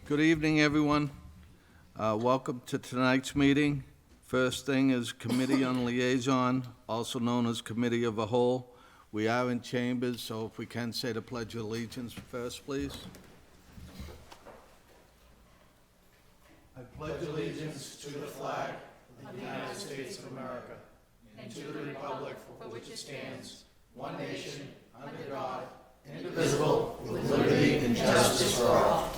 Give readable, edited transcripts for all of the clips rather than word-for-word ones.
Good evening, everyone. Welcome to tonight's meeting. First thing is Committee on Liaison, also known as Committee of the Whole. We are in chambers, so if we can say the Pledge of Allegiance first, please. I pledge allegiance to the flag of the United States of America and to the republic for which it stands, one nation, under God, indivisible, with liberty and justice for all.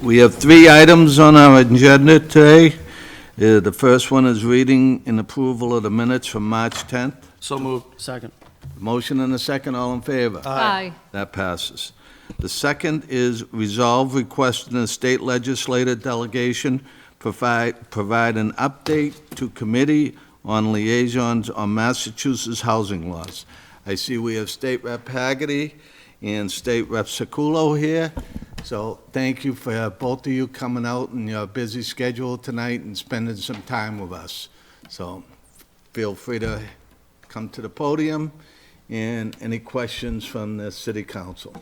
We have three items on our agenda today. The first one is reading and approval of the minutes from March 10th. So moved. Second. Motion and a second, all in favor? Aye. That passes. The second is resolve requesting the state legislative delegation provide an update to committee on liaisons on Massachusetts housing laws. I see we have State Rep. Haggerty and State Rep. Sekulow here. So thank you for both of you coming out in your busy schedule tonight and spending some time with us. So feel free to come to the podium. And any questions from the City Council?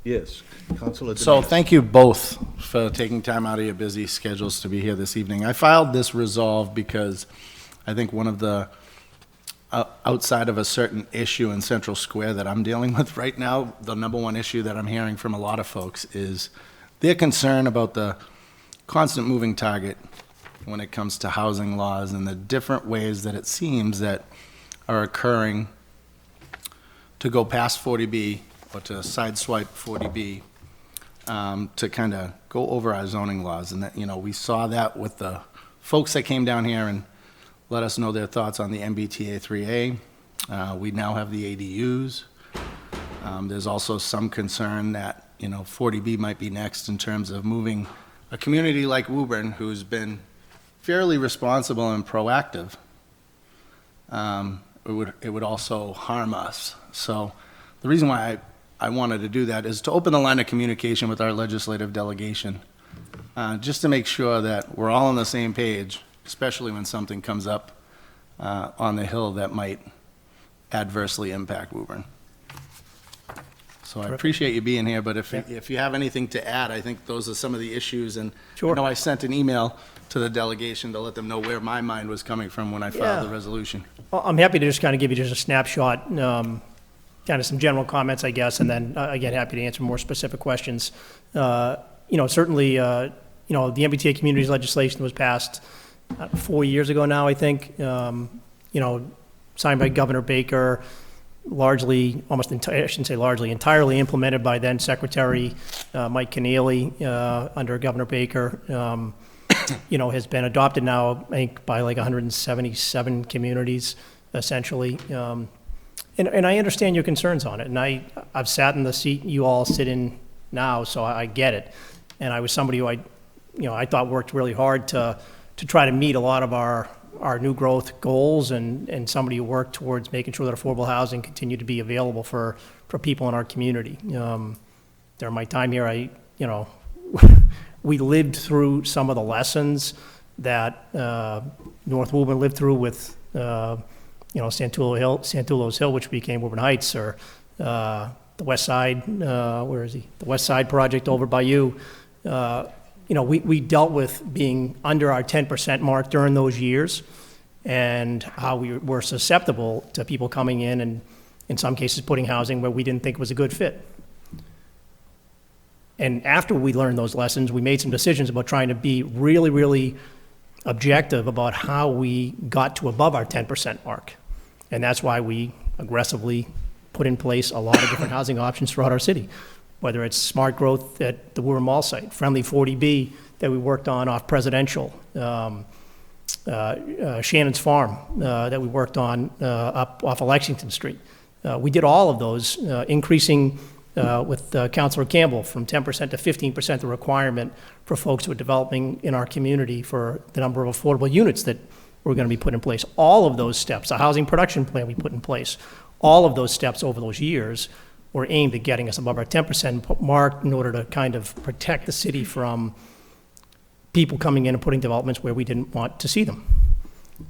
Yes, Councilor So Denise. thank you both for taking time out of your busy schedules to be here this evening. I filed this resolve because I think one of the, outside of a certain issue in Central Square that I'm dealing with right now, the number one issue that I'm hearing from a lot of folks is their concern about the constant moving target when it comes to housing laws and the different ways that it seems that are occurring to go past 40B or to sideswipe 40B to kind of go over our zoning laws. And that, you know, we saw that with the folks that came down here and let us know their thoughts on the MBTA 3A. We now have the ADUs. There's also some concern that, you know, 40B might be next in terms of moving a community like Woburn, who's been fairly responsible and proactive. It would also harm us. So the reason why I wanted to do that is to open the line of communication with our legislative delegation, just to make sure that we're all on the same page, especially when something comes up on the Hill that might adversely impact Woburn. So I appreciate you being here, but if you have anything to add, I think those are some of the issues. And Sure. I know I sent an email to the delegation to let them know where my mind was coming from when I filed the resolution. Well, I'm happy to just kind of give you just a snapshot, kind of some general comments, I guess, and then, again, happy to answer more specific questions. Certainly, the MBTA communities legislation was passed 4 years ago now, I think, signed by Governor Baker, largely, I shouldn't say largely, entirely implemented by then Secretary Mike Keneally under Governor Baker. Has been adopted now, I think, by like 177 communities, essentially. And I understand your concerns on it, and I've sat in the seat you all sit in now, so I get it. And I was somebody who I thought worked really hard to try to meet a lot of our new growth goals, and somebody who worked towards making sure that affordable housing continued to be available for people in our community. During my time here, we lived through some of the lessons that North Woburn lived through with Santullo's Hill, which became Woburn Heights, or the West Side, the West Side project over by you. We dealt with being under our 10% mark during those years, and how we were susceptible to people coming in and, in some cases, putting housing where we didn't think was a good fit. And after we learned those lessons, we made some decisions about trying to be really, really objective about how we got to above our 10% mark. And that's why we aggressively put in place a lot of different housing options throughout our city, whether it's smart growth at the Woburn Mall site, friendly 40B that we worked on off Presidential, Shannon's Farm that we worked on up off of Lexington Street. We did all of those, increasing with Councilor Campbell from 10% to 15% the requirement for folks who are developing in our community for the number of affordable units that were going to be put in place. All of those steps, a housing production plan we put in place, all of those steps over those years were aimed at getting us above our 10% mark in order to kind of protect the city from people coming in and putting developments where we didn't want to see them.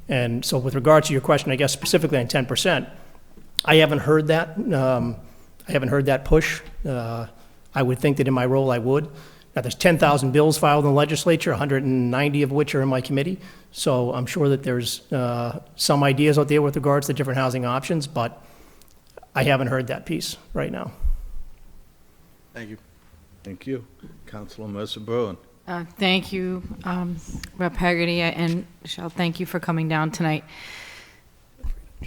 And so with regard to your question, I guess specifically on 10%, I haven't heard that. I haven't heard that push. I would think that in my role I would. Now, there's 10,000 bills filed in the legislature, 190 of which are in my committee. So I'm sure that there's some ideas out there with regards to different housing options, but I haven't heard that piece right now. Thank you. Thank you. Councilor Mercer Bruin. Thank you, Rep. Haggerty, and Michelle, thank you for coming down tonight.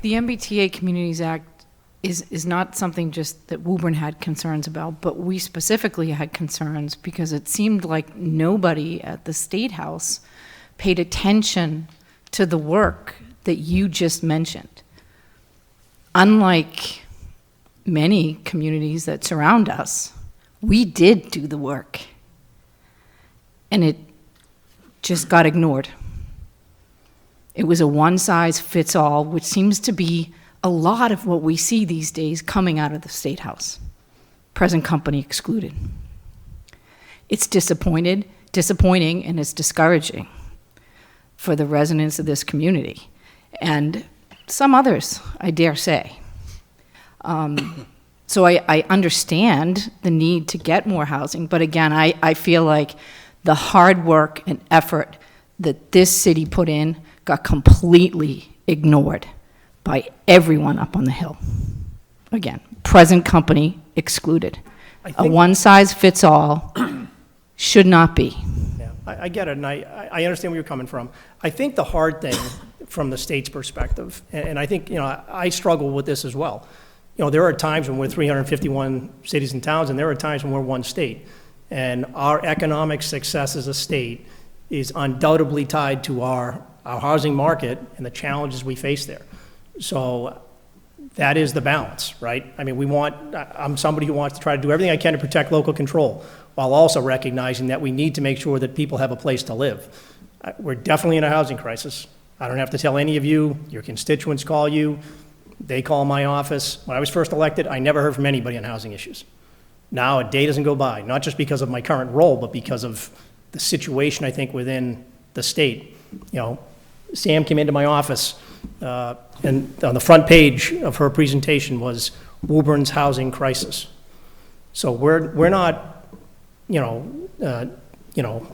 The MBTA Communities Act is not something just that Woburn had concerns about, but we specifically had concerns because it seemed like nobody at the State House paid attention to the work that you just mentioned. Unlike many communities that surround us, we did do the work, and it just got ignored. It was a one-size-fits-all, which seems to be a lot of what we see these days coming out of the State House, present company excluded. It's disappointing, and it's discouraging for the residents of this community, and some others, I dare say. So I understand the need to get more housing, but again, I feel like the hard work and effort that this city put in got completely ignored by everyone up on the Hill. Again, present company excluded. I A think- one-size-fits-all should not be. Yeah, I get it, and I understand where you're coming from. I think the hard thing from the state's perspective, and I think, I struggle with this as well. There are times when we're 351 cities and towns, and there are times when we're one state. And our economic success as a state is undoubtedly tied to our housing market and the challenges we face there. So that is the balance, right? I mean, I'm somebody who wants to try to do everything I can to protect local control, while also recognizing that we need to make sure that people have a place to live. We're definitely in a housing crisis. I don't have to tell any of you, your constituents call you, they call my office. When I was first elected, I never heard from anybody on housing issues. Now, a day doesn't go by, not just because of my current role, but because of the situation, I think, within the state. Sam came into my office, and on the front page of her presentation was Woburn's housing crisis. So we're not,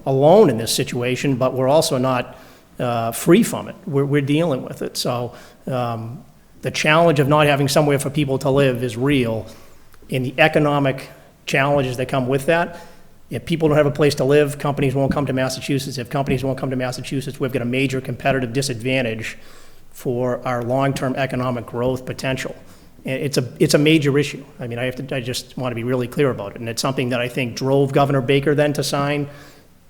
alone in this situation, but we're also not free from it. We're dealing with it. So the challenge of not having somewhere for people to live is real, and the economic challenges that come with that. If people don't have a place to live, companies won't come to Massachusetts. If companies won't come to Massachusetts, we've got a major competitive disadvantage for our long-term economic growth potential. And it's a major issue. I mean, I just want to be really clear about it. And it's something that I think drove Governor Baker then to sign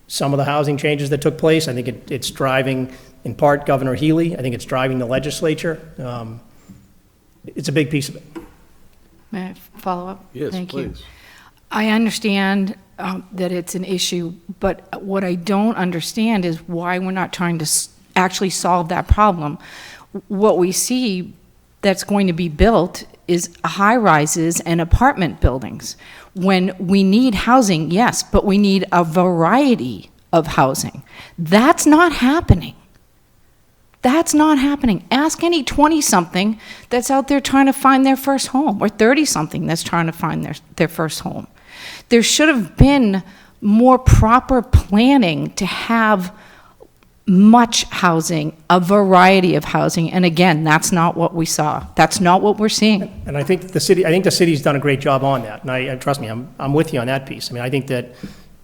some of the housing changes that took place. I think it's driving, in part, Governor Healy. I think it's driving the legislature. It's a big piece of it. May I follow up? Yes, Thank you. please. I understand that it's an issue, but what I don't understand is why we're not trying to actually solve that problem. What we see that's going to be built is high-rises and apartment buildings. When we need housing, yes, but we need a variety of housing. That's not happening. That's not happening. Ask any 20-something that's out there trying to find their first home, or 30-something that's trying to find their first home. There should have been more proper planning to have much housing, a variety of housing, and again, that's not what we saw. That's not what we're seeing. And I think the city's done a great job on that. And trust me, I'm with you on that piece. I mean, I think that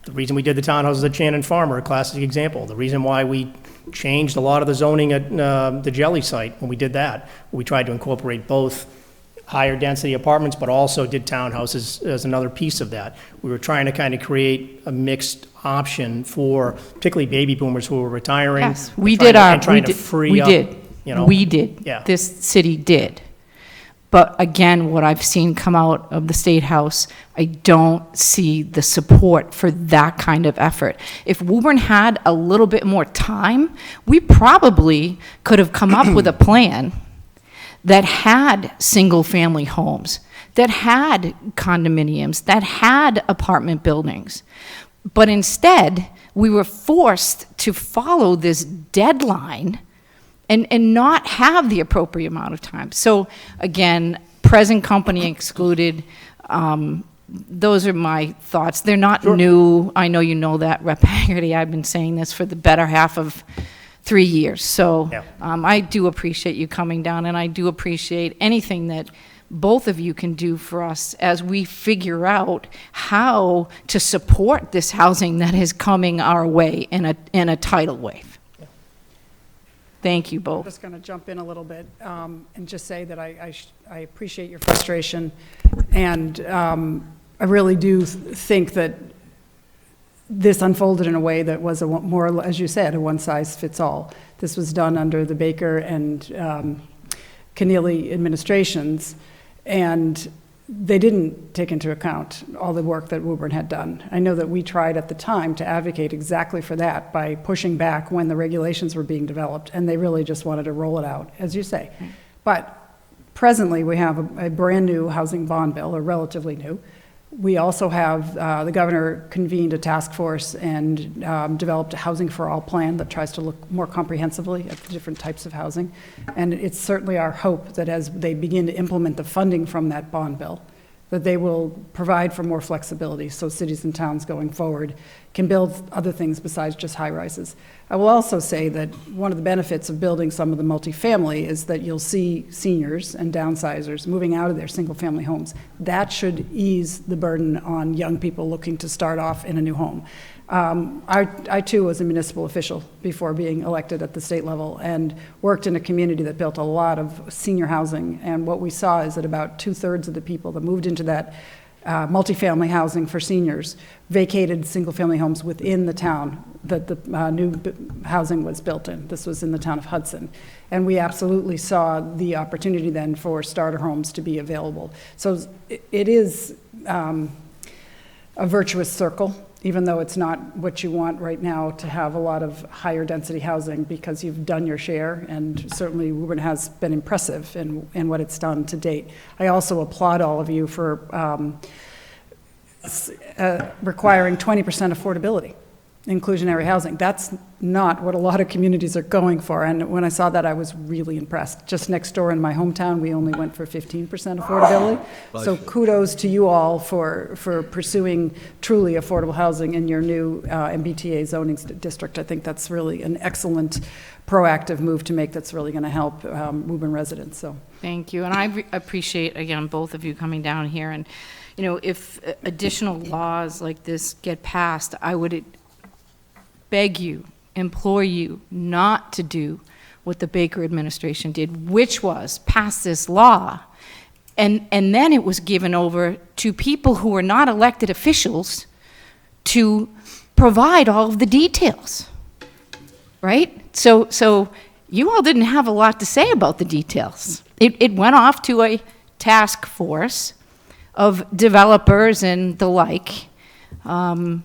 the reason we did the townhouses at Shannon Farm are a classic example. The reason why we changed a lot of the zoning at the Jelly site when we did that, we tried to incorporate both higher density apartments, but also did townhouses as another piece of that. We were trying to kind of create a mixed option for particularly baby boomers who were retiring. Yes, we trying did to- our, and trying we to did, free we up, did. We did. Yeah. This city did. But again, what I've seen come out of the State House, I don't see the support for that kind of effort. If Woburn had a little bit more time, we probably could have come up with a plan that had single-family homes, that had condominiums, that had apartment buildings. But instead, we were forced to follow this deadline and not have the appropriate amount of time. So again, present company excluded. Those are my thoughts. They're not new. I know you know that, Rep. Haggerty. I've been saying this for the better half of 3 years. So Yeah. I do appreciate you coming down, and I do appreciate anything that both of you can do for us as we figure out how to support this housing that is coming our way in a tidal wave. Thank you I'm both. just going to jump in a little bit and just say that I appreciate your frustration, and I really do think that this unfolded in a way that was more, as you said, a one-size-fits-all. This was done under the Baker and Keneally administrations, and they didn't take into account all the work that Woburn had done. I know that we tried at the time to advocate exactly for that by pushing back when the regulations were being developed, and they really just wanted to roll it out, as you say. But presently, we have a brand-new housing bond bill, or relatively new. We also have, the governor convened a task force and developed a Housing for All plan that tries to look more comprehensively at the different types of housing. And it's certainly our hope that as they begin to implement the funding from that bond bill, that they will provide for more flexibility so cities and towns going forward can build other things besides just high-rises. I will also say that one of the benefits of building some of the multifamily is that you'll see seniors and downsizers moving out of their single-family homes. That should ease the burden on young people looking to start off in a new home. I too was a municipal official before being elected at the state level and worked in a community that built a lot of senior housing. And what we saw is that about 2/3 of the people that moved into that multifamily housing for seniors vacated single-family homes within the town that the new housing was built in. This was in the town of Hudson. And we absolutely saw the opportunity then for starter homes to be available. So it is a virtuous circle, even though it's not what you want right now to have a lot of higher density housing because you've done your share, and certainly Woburn has been impressive in what it's done to date. I also applaud all of you for requiring 20% affordability, inclusionary housing. That's not what a lot of communities are going for, and when I saw that, I was really impressed. Just next door in my hometown, we only went for 15% affordability. So kudos to you all for pursuing truly affordable housing in your new MBTA zoning district. I think that's really an excellent proactive move to make that's really going to help Woburn residents. So Thank you, and I appreciate, again, both of you coming down here, and, you know, if additional laws like this get passed, I would beg you, implore you not to do what the Baker administration did, which was pass this law, and then it was given over to people who were not elected officials to provide all of the details, right? So you all didn't have a lot to say about the details. It went off to a task force of developers and the like. I'm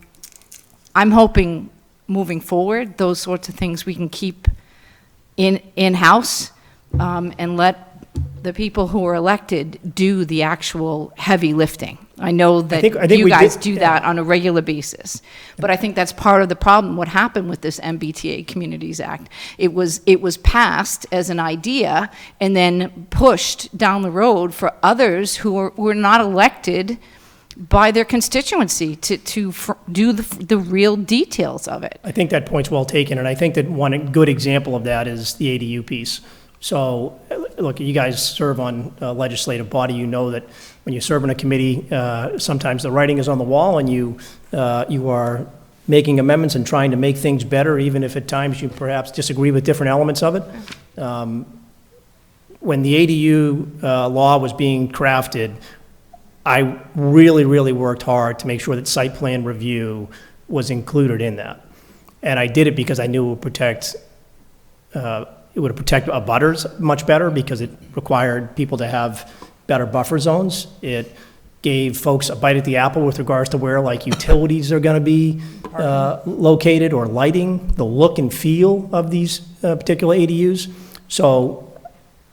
hoping moving forward, those sorts of things we can keep in-house and let the people who are elected do the actual heavy lifting. I know that think you we guys did- do that on a regular basis, but I think that's part of the problem. What happened with this MBTA Communities Act? It was passed as an idea and then pushed down the road for others who were not elected by their constituency to do the real details of it. I think that point's well taken, and I think that one good example of that is the ADU piece. So, look, you guys serve on a legislative body, you know that when you serve in a committee, sometimes the writing is on the wall, and you are making amendments and trying to make things better, even if at times you perhaps disagree with different elements of it. When the ADU law was being crafted, I really, really worked hard to make sure that site plan review was included in that. And I did it because I knew it would protect abutters much better, because it required people to have better buffer zones. It gave folks a bite at the apple with regards to where, like, utilities are going to be located, or lighting, the look and feel of these particular ADUs. So,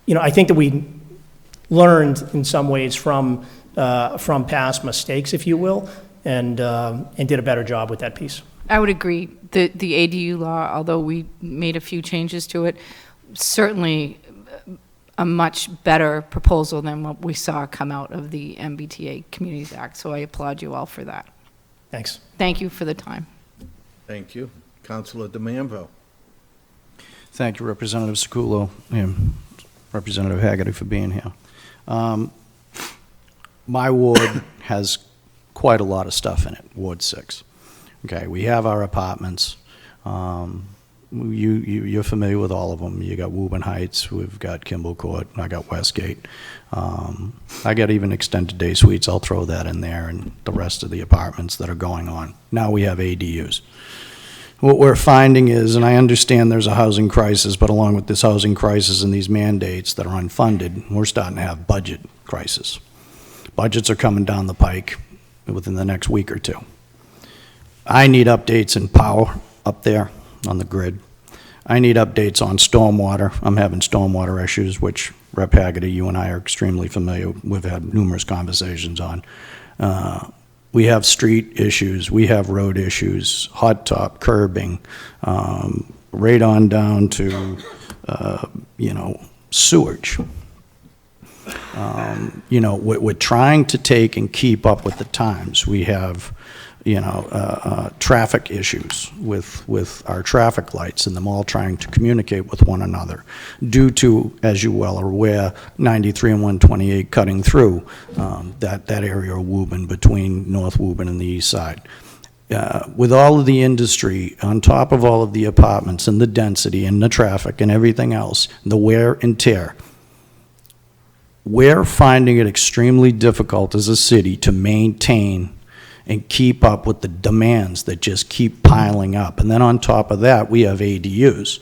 you know, I think that we learned in some ways from past mistakes, if you will, and did a better job with that piece. I would agree. The ADU law, although we made a few changes to it, certainly a much better proposal than what we saw come out of the MBTA Communities Act. So I applaud you all for that. Thanks. Thank you for the time. Thank you. Councilor DeMambro. Thank you, Representative Sekulow and Representative Haggerty for being here. My ward has quite a lot of stuff in it, Ward 6. Okay, we have our apartments. You're familiar with all of them. You got Woburn Heights, we've got Kimball Court, I got Westgate. I got even extended day suites, I'll throw that in there, and the rest of the apartments that are going on. Now we have ADUs. What we're finding is, and I understand there's a housing crisis, but along with this housing crisis and these mandates that are unfunded, we're starting to have budget crisis. Budgets are coming down the pike within the next week or two. I need updates in power up there on the grid. I need updates on stormwater. I'm having stormwater issues, which Rep. Haggerty, you and I are extremely familiar. We've had numerous conversations on. We have street issues, we have road issues, hot top curbing, right on down to, sewage. We're trying to take and keep up with the times. We have, traffic issues with our traffic lights and them all trying to communicate with one another due to, as you well are aware, 93 and 128 cutting through that area of Woburn between North Woburn and the east side. With all of the industry, on top of all of the apartments and the density and the traffic and everything else, the wear and tear, we're finding it extremely difficult as a city to maintain and keep up with the demands that just keep piling up. And then on top of that, we have ADUs.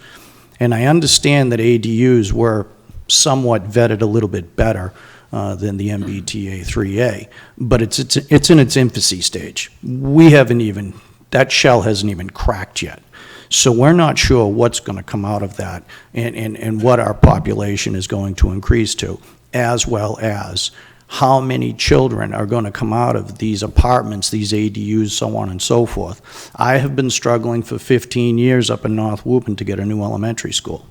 And I understand that ADUs were somewhat vetted a little bit better than the MBTA 3A, but it's in its infancy stage. That shell hasn't even cracked yet. So we're not sure what's going to come out of that and what our population is going to increase to, as well as how many children are going to come out of these apartments, these ADUs, so on and so forth. I have been struggling for 15 years up in North Woburn to get a new elementary school.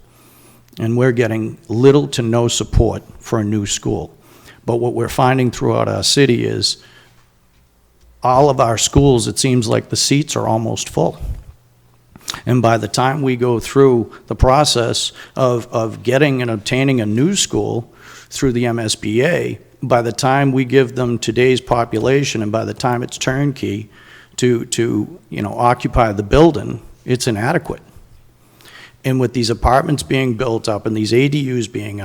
And we're getting little to no support for a new school. But what we're finding throughout our city is all of our schools, it seems like the seats are almost full. And by the time we go through the process of getting and obtaining a new school through the MSBA, by the time we give them today's population and by the time it's turnkey to occupy the building, it's inadequate. And with these apartments being built up and these ADUs being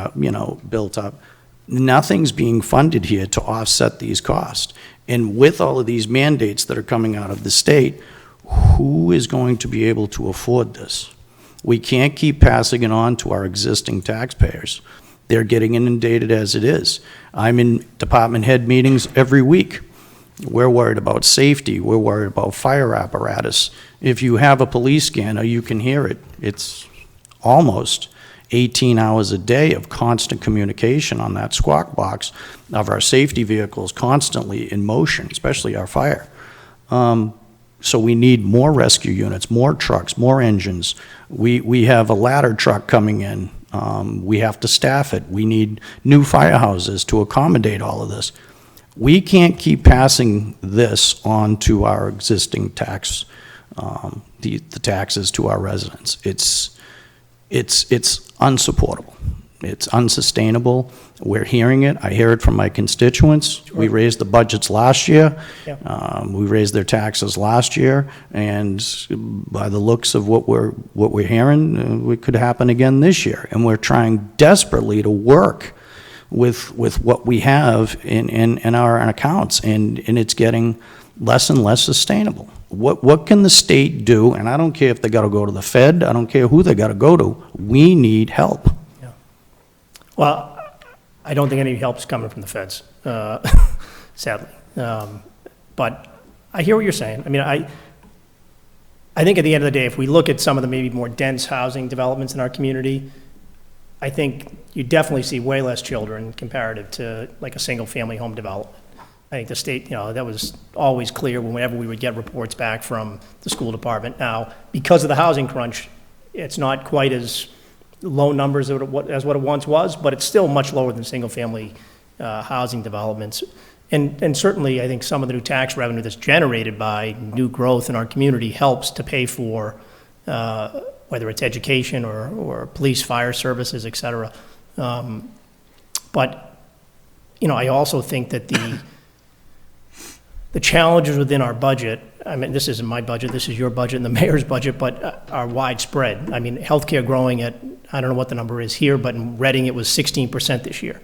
built up, nothing's being funded here to offset these costs. And with all of these mandates that are coming out of the state, who is going to be able to afford this? We can't keep passing it on to our existing taxpayers. They're getting inundated as it is. I'm in department head meetings every week. We're worried about safety. We're worried about fire apparatus. If you have a police scanner, you can hear it. It's almost 18 hours a day of constant communication on that squawk box of our safety vehicles constantly in motion, especially our fire. So we need more rescue units, more trucks, more engines. We have a ladder truck coming in. We have to staff it. We need new firehouses to accommodate all of this. We can't keep passing this on to our existing tax, the taxes to our residents. It's unsupportable. It's unsustainable. We're hearing it. I hear it from my constituents. We raised the budgets last year. Yeah. We raised their taxes last year, and by the looks of what we're hearing, it could happen again this year. And we're trying desperately to work with what we have in our accounts, and it's getting less and less sustainable. What can the state do? And I don't care if they got to go to the Fed. I don't care who they got to go to. We need help. Well, I don't think any help's coming from the feds, sadly. But I hear what you're saying. I mean, I think at the end of the day, if we look at some of the maybe more dense housing developments in our community, I think you definitely see way less children comparative to like a single-family home development. I think the state, that was always clear whenever we would get reports back from the school department. Now, because of the housing crunch, it's not quite as low numbers as what it once was, but it's still much lower than single-family housing developments. And certainly, I think some of the new tax revenue that's generated by new growth in our community helps to pay for whether it's education or police, fire services, et cetera. But, you know, I also think that the challenges within our budget, I mean, this isn't my budget, this is your budget and the mayor's budget, but are widespread. I mean, healthcare growing at, I don't know what the number is here, but in Reading it was 16% this year.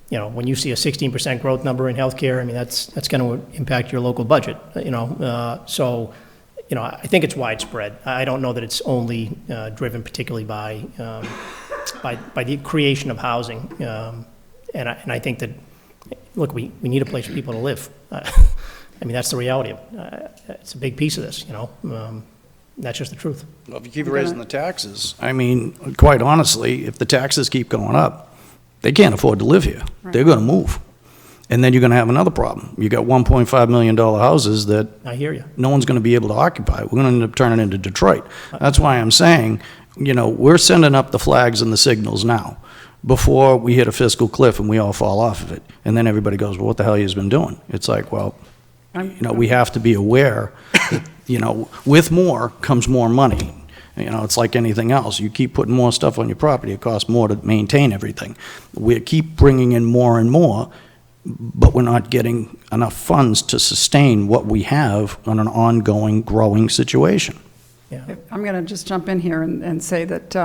You know, when you see a 16% growth number in healthcare, I mean, that's going to impact your local budget, you know. So, you know, I think it's widespread. I don't know that it's only driven particularly by the creation of housing. And I think that, look, we need a place for people to live. I mean, that's the reality of it. It's a big piece of this, you know. That's just the truth. Well, if you keep raising the taxes, I mean, quite honestly, if the taxes keep going up, they can't afford to live here. They're going to move. And then you're going to have another problem. You got $1.5 million houses that I hear you. no one's going to be able to occupy. We're going to end up turning into Detroit. That's why I'm saying, you know, we're sending up the flags and the signals now before we hit a fiscal cliff and we all fall off of it. And then everybody goes, well, what the hell you been doing? It's like, well, you know, we have to be aware that, you know, with more comes more money. You know, it's like anything else. You keep putting more stuff on your property, it costs more to maintain everything. We keep bringing in more and more, but we're not getting enough funds to sustain what we have on an ongoing, growing situation. Yeah. I'm going to just jump in here and say that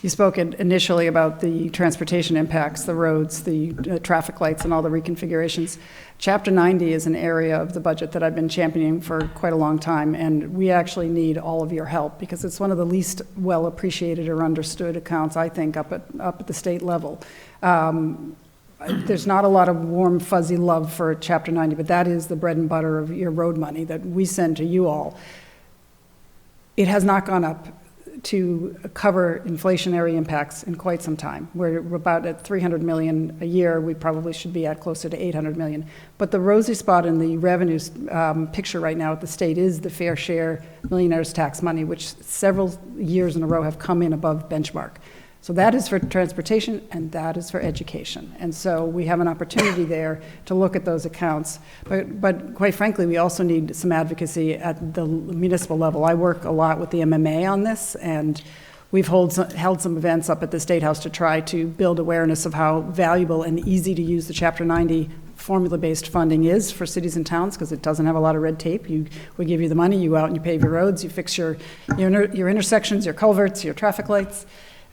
you spoke initially about the transportation impacts, the roads, the traffic lights, and all the reconfigurations. Chapter 90 is an area of the budget that I've been championing for quite a long time, and we actually need all of your help because it's one of the least well appreciated or understood accounts, I think, up at the state level. There's not a lot of warm, fuzzy love for Chapter 90, but that is the bread and butter of your road money that we send to you all. It has not gone up to cover inflationary impacts in quite some time. We're about at $300 million a year. We probably should be at closer to $800 million. But the rosy spot in the revenues picture right now at the state is the fair share millionaire's tax money, which several years in a row have come in above benchmark. So that is for transportation and that is for education. And so we have an opportunity there to look at those accounts. But quite frankly, we also need some advocacy at the municipal level. I work a lot with the MMA on this, and we've held some events up at the State House to try to build awareness of how valuable and easy to use the Chapter 90 formula-based funding is for cities and towns because it doesn't have a lot of red tape. We give you the money, you go out and you pave your roads, you fix your intersections, your culverts, your traffic lights.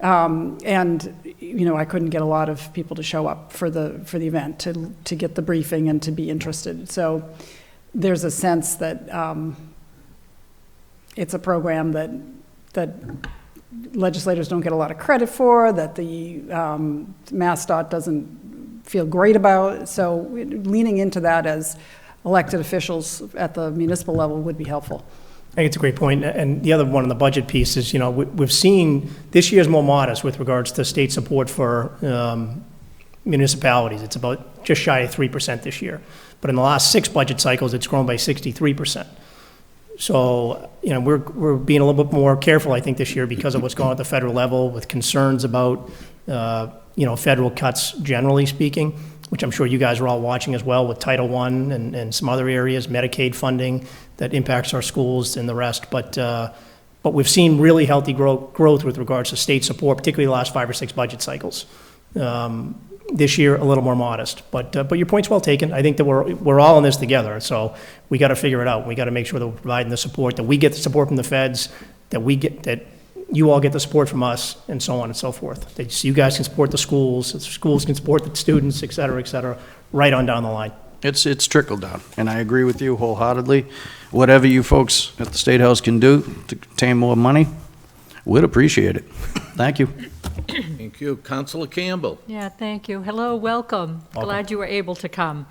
And, you know, I couldn't get a lot of people to show up for the event, to get the briefing and to be interested. So there's a sense that it's a program that legislators don't get a lot of credit for, that the MassDOT doesn't feel great about. So leaning into that as elected officials at the municipal level would be helpful. I think it's a great point. And the other one on the budget piece is, you know, we've seen this year's more modest with regards to state support for municipalities. It's about just shy of 3% this year. But in the last 6 budget cycles, it's grown by 63%. So, you know, we're being a little bit more careful, I think, this year because of what's going on at the federal level with concerns about, you know, federal cuts generally speaking, which I'm sure you guys are all watching as well with Title I and some other areas, Medicaid funding that impacts our schools and the rest. But we've seen really healthy growth with regards to state support, particularly the last 5 or 6 budget cycles. This year, a little more modest. But your point's well taken. I think that we're all in this together. So we got to figure it out. We got to make sure that we're providing the support, that we get the support from the feds, that you all get the support from us, and so on and so forth. That you guys can support the schools can support the students, et cetera, right on down the line. It's trickled down, and I agree with you wholeheartedly. Whatever you folks at the State House can do to obtain more money, we'd appreciate it. Thank you. Thank you. Councilor Campbell. Yeah, thank you. Hello, welcome. Glad you were able to come.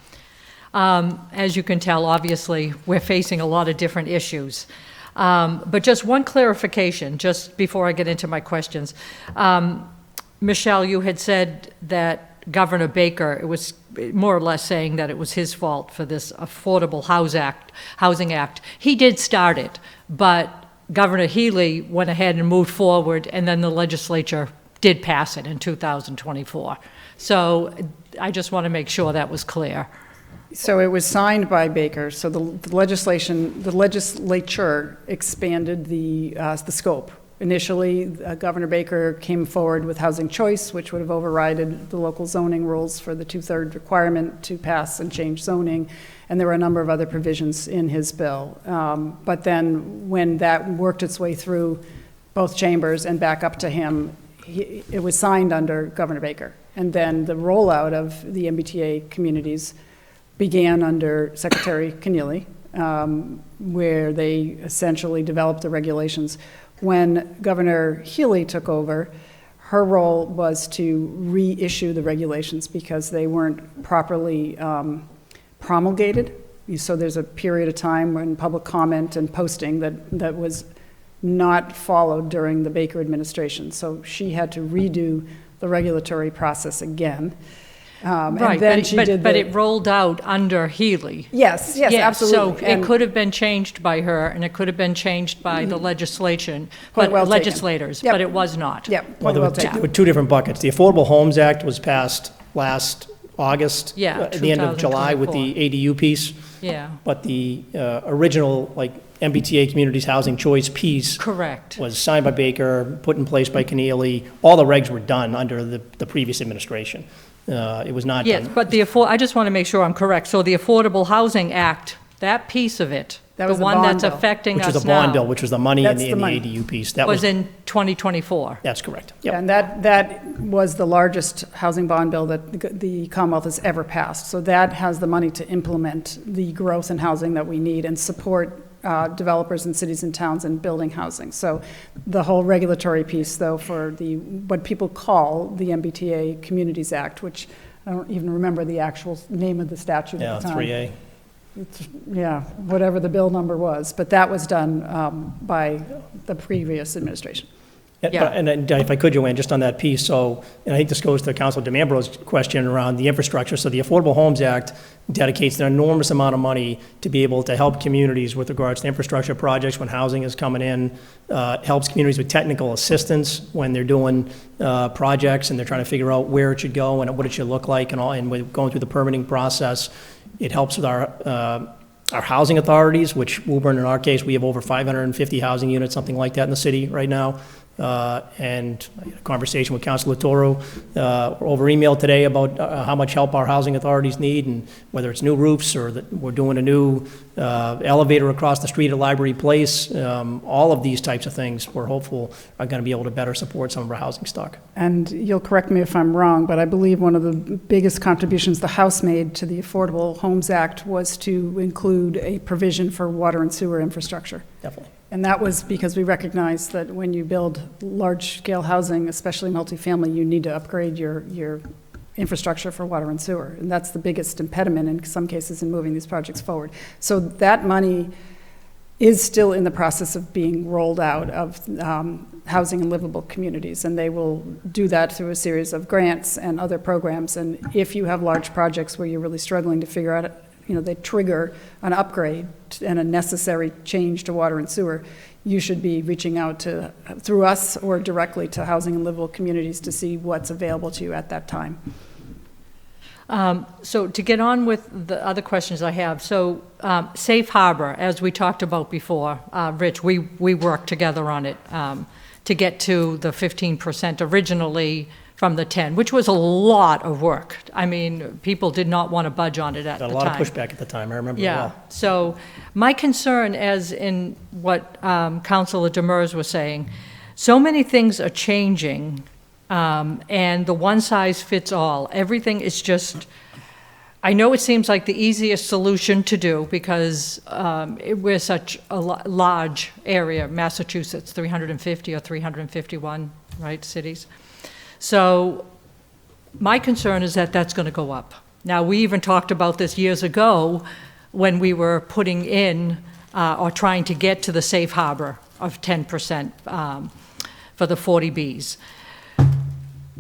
As you can tell, obviously, we're facing a lot of different issues. But just one clarification, just before I get into my questions. Michelle, you had said that Governor Baker, it was more or less saying that it was his fault for this Affordable Housing Act. He did start it, but Governor Healy went ahead and moved forward, and then the legislature did pass it in 2024. So I just want to make sure that was clear. So it was signed by Baker, so the legislature expanded the scope. Initially, Governor Baker came forward with housing choice, which would have overridden the local zoning rules for the two-third requirement to pass and change zoning, and there were a number of other provisions in his bill. But then when that worked its way through both chambers and back up to him, it was signed under Governor Baker. And then the rollout of the MBTA communities began under Secretary Keneally, where they essentially developed the regulations. When Governor Healy took over, her role was to reissue the regulations because they weren't properly promulgated. So there's a period of time when public comment and posting that was not followed during the Baker administration. So she had to redo the regulatory process again. Right, and then she did but the- it rolled out under Healy. Yes, Yeah, absolutely. So it could have been changed by her, and it could have been changed by the legislation, Point well but taken. legislators, Yep. but it was not. Yeah, Well, point there well were two- taken. there were two different buckets. The Affordable Homes Act was passed last August. Yeah, At the end of July with 2024. the ADU piece. Yeah, But the original, like, MBTA Communities Housing Choice piece correct. was signed by Baker, put in place by Keneally. All the regs were done under the previous administration. It was not Yes, done. but I just want to make sure I'm correct. So the Affordable Housing Act, that piece of it, That the was the one bond that's bill. affecting Which was us a bond bill, now, which was the money in That's the the money. ADU piece. That was was, in 2024. that's correct. Yep. And that was the largest housing bond bill that the Commonwealth has ever passed. So that has the money to implement the growth in housing that we need and support developers in cities and towns and building housing. So the whole regulatory piece, though, for what people call the MBTA Communities Act, which I don't even remember the actual name of the statute Yeah, at the time. 3A. Yeah, whatever the bill number was, but that was done by the previous administration. Yeah. And then, if I could, Joanne, just on that piece, so, and I think this goes to Councilor DeMambro's question around the infrastructure. So the Affordable Homes Act dedicates an enormous amount of money to be able to help communities with regards to infrastructure projects when housing is coming in, helps communities with technical assistance when they're doing projects and they're trying to figure out where it should go and what it should look like and all, and we're going through the permitting process. It helps with our housing authorities, which Woburn, in our case, we have over 550 housing units, something like that in the city right now. And I had a conversation with Councilor Toro over email today about how much help our housing authorities need, and whether it's new roofs or that we're doing a new elevator across the street at Library Place. All of these types of things, we're hopeful are going to be able to better support some of our housing stock. And you'll correct me if I'm wrong, but I believe one of the biggest contributions the House made to the Affordable Homes Act was to include a provision for water and sewer infrastructure. Definitely. And that was because we recognize that when you build large-scale housing, especially multifamily, you need to upgrade your infrastructure for water and sewer. And that's the biggest impediment in some cases in moving these projects forward. So that money is still in the process of being rolled out of housing and livable communities. And they will do that through a series of grants and other programs. And if you have large projects where you're really struggling to figure out, they trigger an upgrade and a necessary change to water and sewer, you should be reaching out through us or directly to housing and livable communities to see what's available to you at that time. So to get on with the other questions I have, so Safe Harbor, as we talked about before, Rich, we worked together on it to get to the 15% originally from the 10, which was a lot of work. I mean, people did not want to budge on it at the Got time. a lot of pushback at the time, I remember it Yeah, well. so my concern, as in what Councilor Demers was saying, so many things are changing, and the one-size-fits-all. Everything is just, I know it seems like the easiest solution to do because we're such a large area, Massachusetts, 350 or 351, right, cities. So my concern is that that's going to go up. Now, we even talked about this years ago when we were putting in or trying to get to the safe harbor of 10% for the 40Bs.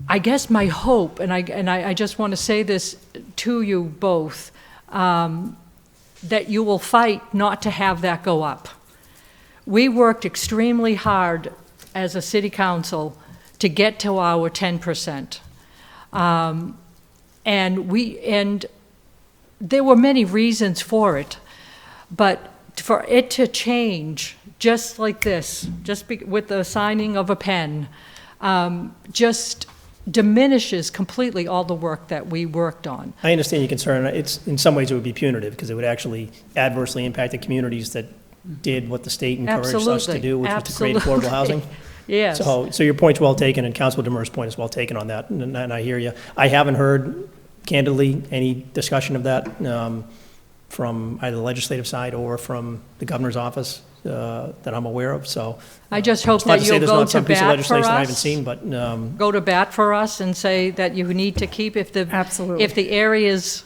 I guess my hope, and I just want to say this to you both, that you will fight not to have that go up. We worked extremely hard as a city council to get to our 10%. And there were many reasons for it, but for it to change just like this, with the signing of a pen, just diminishes completely all the work that we worked on. I understand your concern. It's, in some ways, it would be punitive, because it would actually adversely impact the communities that did what the state encouraged us to Absolutely. do, which was to create affordable housing. Yes. So your point's well taken, and Councilor Demers' point is well taken on that, and I hear you. I haven't heard, candidly, any discussion of that from either the legislative side or from the governor's office that I'm aware of, so. I just hope It's not that to say you'll there's go not to some piece of bat for legislation I haven't us. seen, but, Go to bat for us and say that you need to keep, if Absolutely. the areas,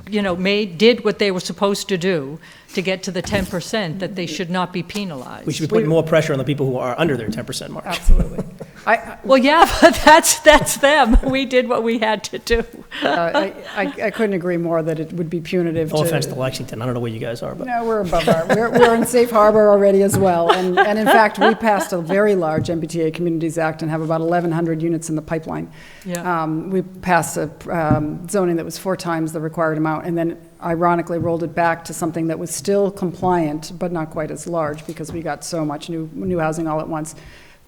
did what they were supposed to do to get to the 10%, that they should not be penalized. we should be putting more pressure on the people who are under their 10% mark. Absolutely. Well, yeah, but that's them. We did what we had to do. I couldn't agree more that it would be punitive to. No offense to Lexington, I don't know where you guys are, but. No, we're above we're in safe harbor already as well. And in fact, we passed a very large MBTA Communities Act and have about 1,100 units in the pipeline. Yeah. We passed a zoning that was 4 times the required amount, and then ironically rolled it back to something that was still compliant, but not quite as large, because we got so much new housing all at once.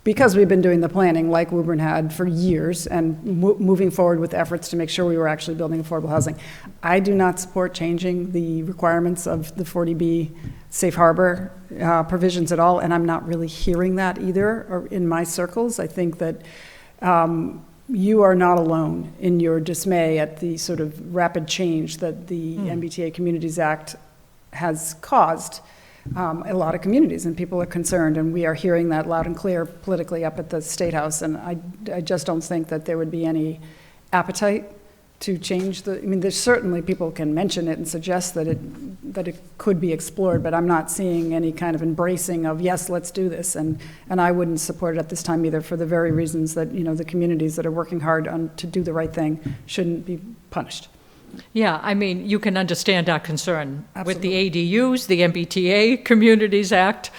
Because we've been doing the planning, like Woburn had for years, and moving forward with efforts to make sure we were actually building affordable housing. I do not support changing the requirements of the 40B safe harbor provisions at all, and I'm not really hearing that either or in my circles. I think that you are not alone in your dismay at the sort of rapid change that the MBTA Communities Act has caused a lot of communities, and people are concerned, and we are hearing that loud and clear politically up at the State House, and I just don't think that there would be any appetite to change there's certainly people can mention it and suggest that it could be explored, but I'm not seeing any kind of embracing of, yes, let's do this, and I wouldn't support it at this time either, for the very reasons that, the communities that are working hard to do the right thing shouldn't be punished. Yeah, you can understand our concern with the Absolutely. ADUs, the MBTA Communities Act.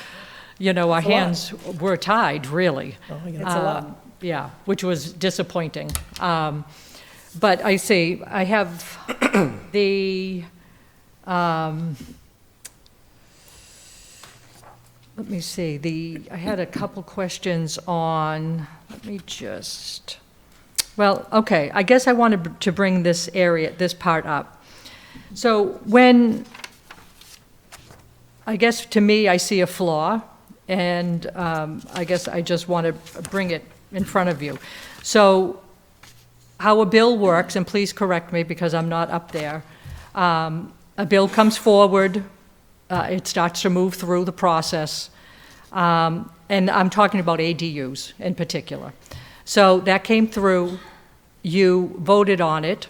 Our It's a lot. hands were tied, really. Oh, I get it. It's a lot. Yeah, which was disappointing. But I see, I have the, let me see, I had a couple questions on, well, okay, I guess I wanted to bring this part up. So I guess to me, I see a flaw, and I guess I just want to bring it in front of you. So how a bill works, and please correct me because I'm not up there, a bill comes forward, it starts to move through the process, and I'm talking about ADUs in particular. So that came through, you voted on it,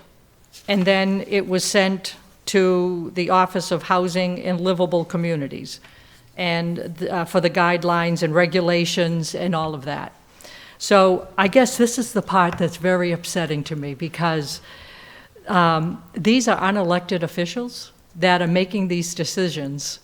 and then it was sent to the Office of Housing and Livable Communities, and for the guidelines and regulations and all of that. So I guess this is the part that's very upsetting to me, because these are unelected officials that are making these decisions.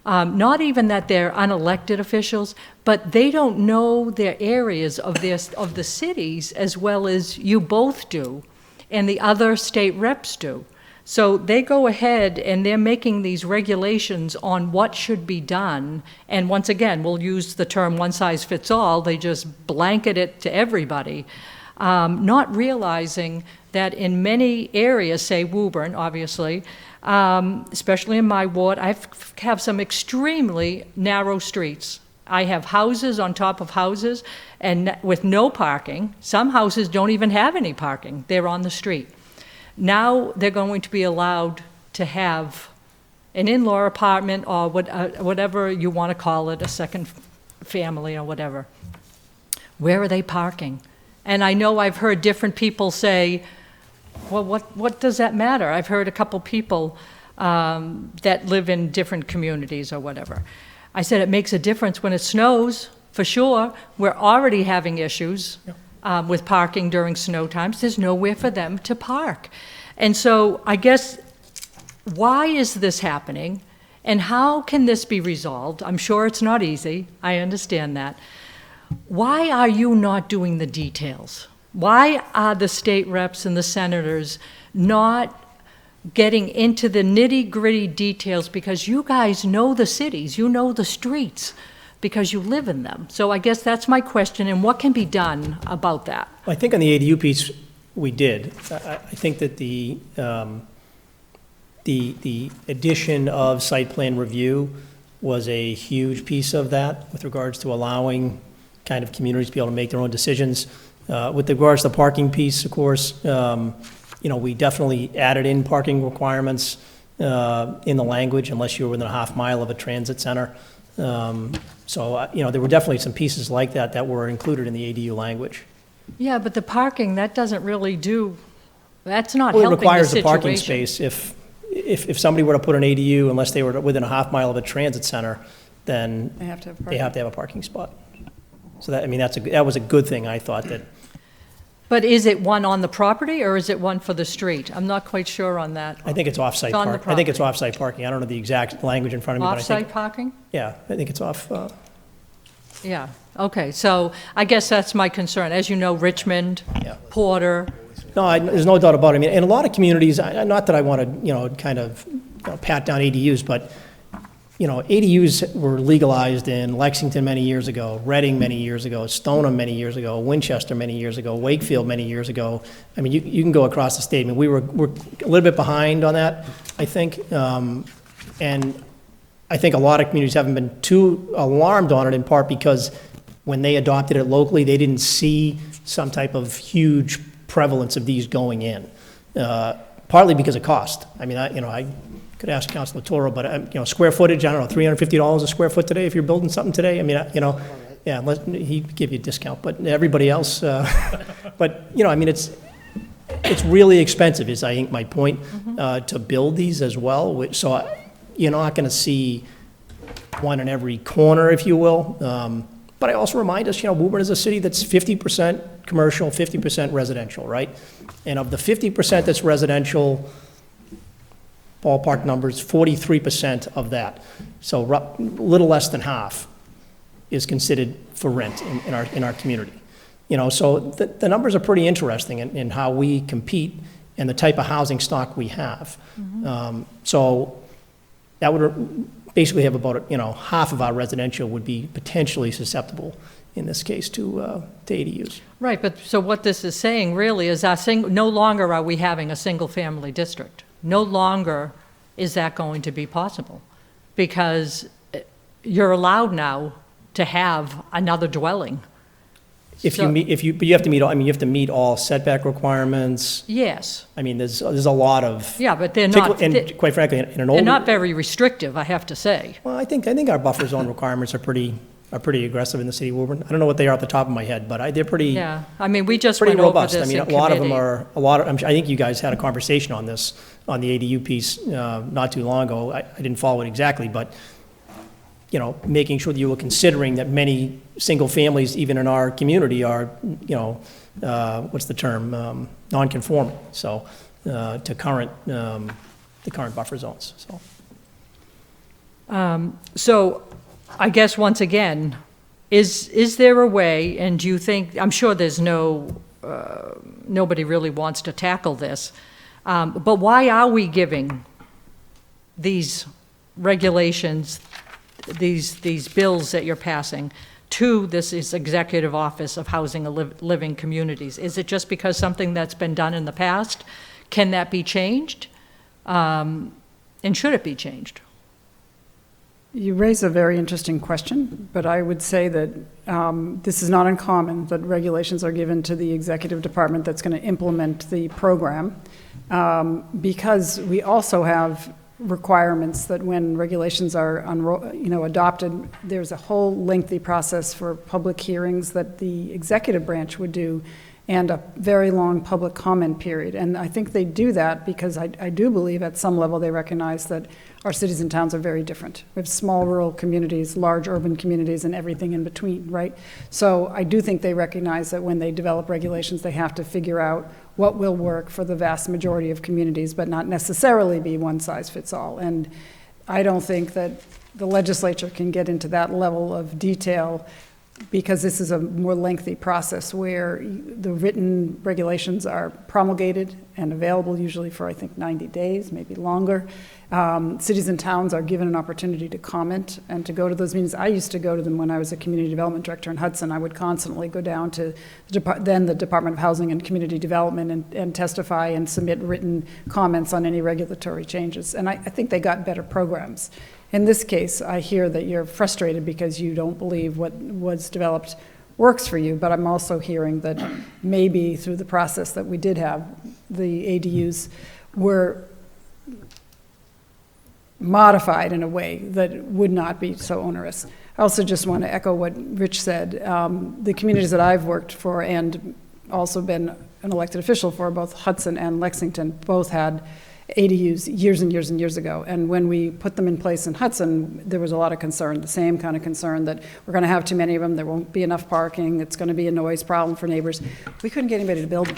Not even that they're unelected officials, but they don't know their areas of the cities as well as you both do, and the other state reps do. So they go ahead and they're making these regulations on what should be done. And once again, we'll use the term one size fits all. They just blanket it to everybody, not realizing that in many areas, say Woburn, obviously, especially in my ward, I have some extremely narrow streets. I have houses on top of houses and with no parking. Some houses don't even have any parking. They're on the street. Now they're going to be allowed to have an in-law apartment or whatever you want to call it, a second family or whatever. Where are they parking? And I know I've heard different people say, well, what does that matter? I've heard a couple people that live in different communities or whatever. I said it makes a difference when it snows, for sure. We're already having issues. Yep. With parking during snow times. There's nowhere for them to park. And so I guess, why is this happening? And how can this be resolved? I'm sure it's not easy. I understand that. why are you not doing the details? Why are the state reps and the senators not getting into the nitty-gritty details? Because you guys know the cities, you know the streets, because you live in them. So I guess that's my question, and what can be done about that? I think on the ADU piece, we did. I think that the addition of site plan review was a huge piece of that with regards to allowing kind of communities to be able to make their own decisions. With regards to the parking piece, of course, we definitely added in parking requirements in the language unless you were within a half mile of a transit center. There were definitely some pieces like that were included in the ADU language. Yeah, but the parking, that doesn't really that's not Well, helping it requires the a parking situation. space. If somebody were to put an ADU, unless they were within a half mile of a transit center, then They have to have they parking. have to have a parking spot. So that was a good thing, I thought, that, But is it one on the property, or is it one for the street? I'm not quite sure on that. I think it's off-site It's on the park. I think it's property. off-site parking. I don't know the exact language in front of me, but I think, Off-site parking? yeah, I think it's off, Yeah, okay, so I guess that's my concern. As you know, Richmond, Yeah. Porter, no, there's no doubt about it. I mean, in a lot of communities, not that I want to, kind of pat down ADUs, but, ADUs were legalized in Lexington many years ago, Reading many years ago, Stoneham many years ago, Winchester many years ago, Wakefield many years ago. I mean, you can go across the state. I mean, we're a little bit behind on that, I think. And I think a lot of communities haven't been too alarmed on it, in part because when they adopted it locally, they didn't see some type of huge prevalence of these going in, partly because of cost. I mean, I could ask Councilor Toro, but, square footage, I don't know, $350 a square foot today if you're building something today? I mean, yeah, unless he'd give you a discount, but everybody else, but, I mean, it's really expensive is, I think, my point, to build these as well, so you're not going to see one in every corner, if you will. But I also remind us, Woburn is a city that's 50% commercial, 50% residential, right? And of the 50% that's residential, ballpark numbers, 43% of that, so a little less than half, is considered for rent in our community. So the numbers are pretty interesting in how we compete and the type of housing stock we have. So that would basically have about, half of our residential would be potentially susceptible, in this case, to ADUs. right, but so what this is saying really is no longer are we having a single-family district. No longer is that going to be possible, because you're allowed now to have another dwelling. But you have to meet, you have to meet all setback requirements. Yes, I mean, there's a lot of. yeah, but they're not, And quite frankly, in an old. they're not very restrictive, I have to say. Well, I think our buffer zone requirements are pretty aggressive in the city of Woburn. I don't know what they are off the top of my head, but they're pretty. Yeah, I mean, we just Pretty went over robust. this I mean, in a lot of them committee. I think you guys had a conversation on this, on the ADU piece, not too long ago. I didn't follow it exactly, but, making sure that you were considering that many single families, even in our community, are, what's the term, non-conforming, so, to the current buffer zones, so. So I guess, once again, is there a way, and do you think, I'm sure there's nobody really wants to tackle this, but why are we giving these regulations, these bills that you're passing, to this Executive Office of Housing and Living Communities? Is it just because something that's been done in the past? Can that be changed? And should it be changed? You raise a very interesting question, but I would say that this is not uncommon, that regulations are given to the executive department that's going to implement the program, because we also have requirements that when regulations are adopted, there's a whole lengthy process for public hearings that the executive branch would do, and a very long public comment period. And I think they do that because I do believe at some level they recognize that our cities and towns are very different. We have small rural communities, large urban communities, and everything in between, right? So I do think they recognize that when they develop regulations, they have to figure out what will work for the vast majority of communities, but not necessarily be one size fits all. And I don't think that the legislature can get into that level of detail because this is a more lengthy process where the written regulations are promulgated and available usually for, I think, 90 days, maybe longer. Cities and towns are given an opportunity to comment and to go to those meetings. I used to go to them when I was a community development director in Hudson. I would constantly go down to then the Department of Housing and Community Development and testify and submit written comments on any regulatory changes. And I think they got better programs. In this case, I hear that you're frustrated because you don't believe what was developed works for you, but I'm also hearing that maybe through the process that we did have, the ADUs were modified in a way that would not be so onerous. I also just want to echo what Rich said. The communities that I've worked for and also been an elected official for, both Hudson and Lexington, both had ADUs years and years and years ago. And when we put them in place in Hudson, there was a lot of concern, the same kind of concern that we're going to have too many of them, there won't be enough parking, it's going to be a noise problem for neighbors. We couldn't get anybody to build them.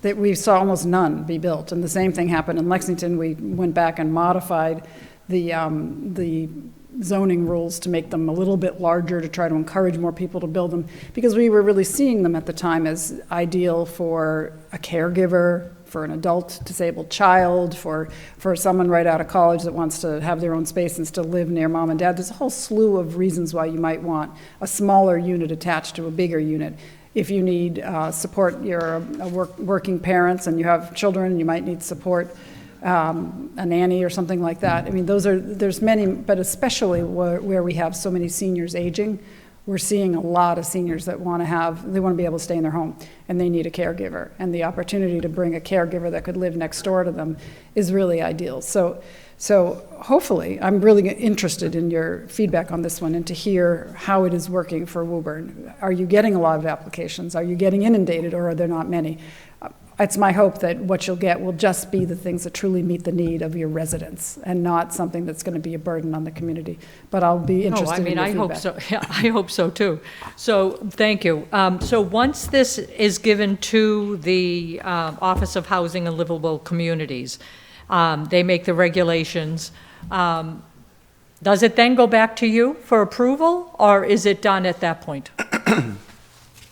That we saw almost none be built. And the same thing happened in Lexington. We went back and modified the zoning rules to make them a little bit larger to try to encourage more people to build them, because we were really seeing them at the time as ideal for a caregiver, for an adult disabled child, for someone right out of college that wants to have their own space and still live near mom and dad. There's a whole slew of reasons why you might want a smaller unit attached to a bigger unit. If you need support, you're working parents and you have children, you might need support, a nanny or something like that. I mean, there's many, but especially where we have so many seniors aging, we're seeing a lot of seniors that they want to be able to stay in their home, and they need a caregiver. And the opportunity to bring a caregiver that could live next door to them is really ideal. So hopefully, I'm really interested in your feedback on this one and to hear how it is working for Woburn. Are you getting a lot of applications? Are you getting inundated, or are there not many? It's my hope that what you'll get will just be the things that truly meet the need of your residents and not something that's going to be a burden on the community. But I'll be interested in your feedback. I hope so. Yeah, I hope so too. So, thank you. So once this is given to the Office of Housing and Livable Communities, they make the regulations. Does it then go back to you for approval, or is it done at that point?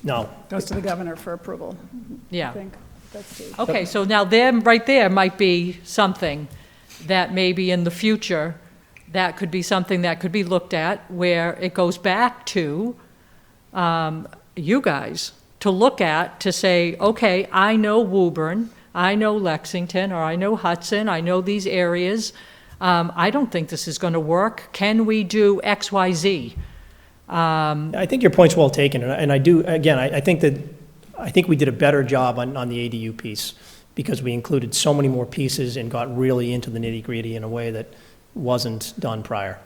No. Goes to the governor for approval, I Yeah. think. That's the- Okay, so now there, right there might be something that maybe in the future, that could be something that could be looked at, where it goes back to you guys to look at, to say, okay, I know Woburn, I know Lexington, or I know Hudson, I know these areas. I don't think this is going to work. Can we do X, Y, Z? I think your point's well taken, and I do, again, I think we did a better job on the ADU piece, because we included so many more pieces and got really into the nitty-gritty in a way that wasn't done prior.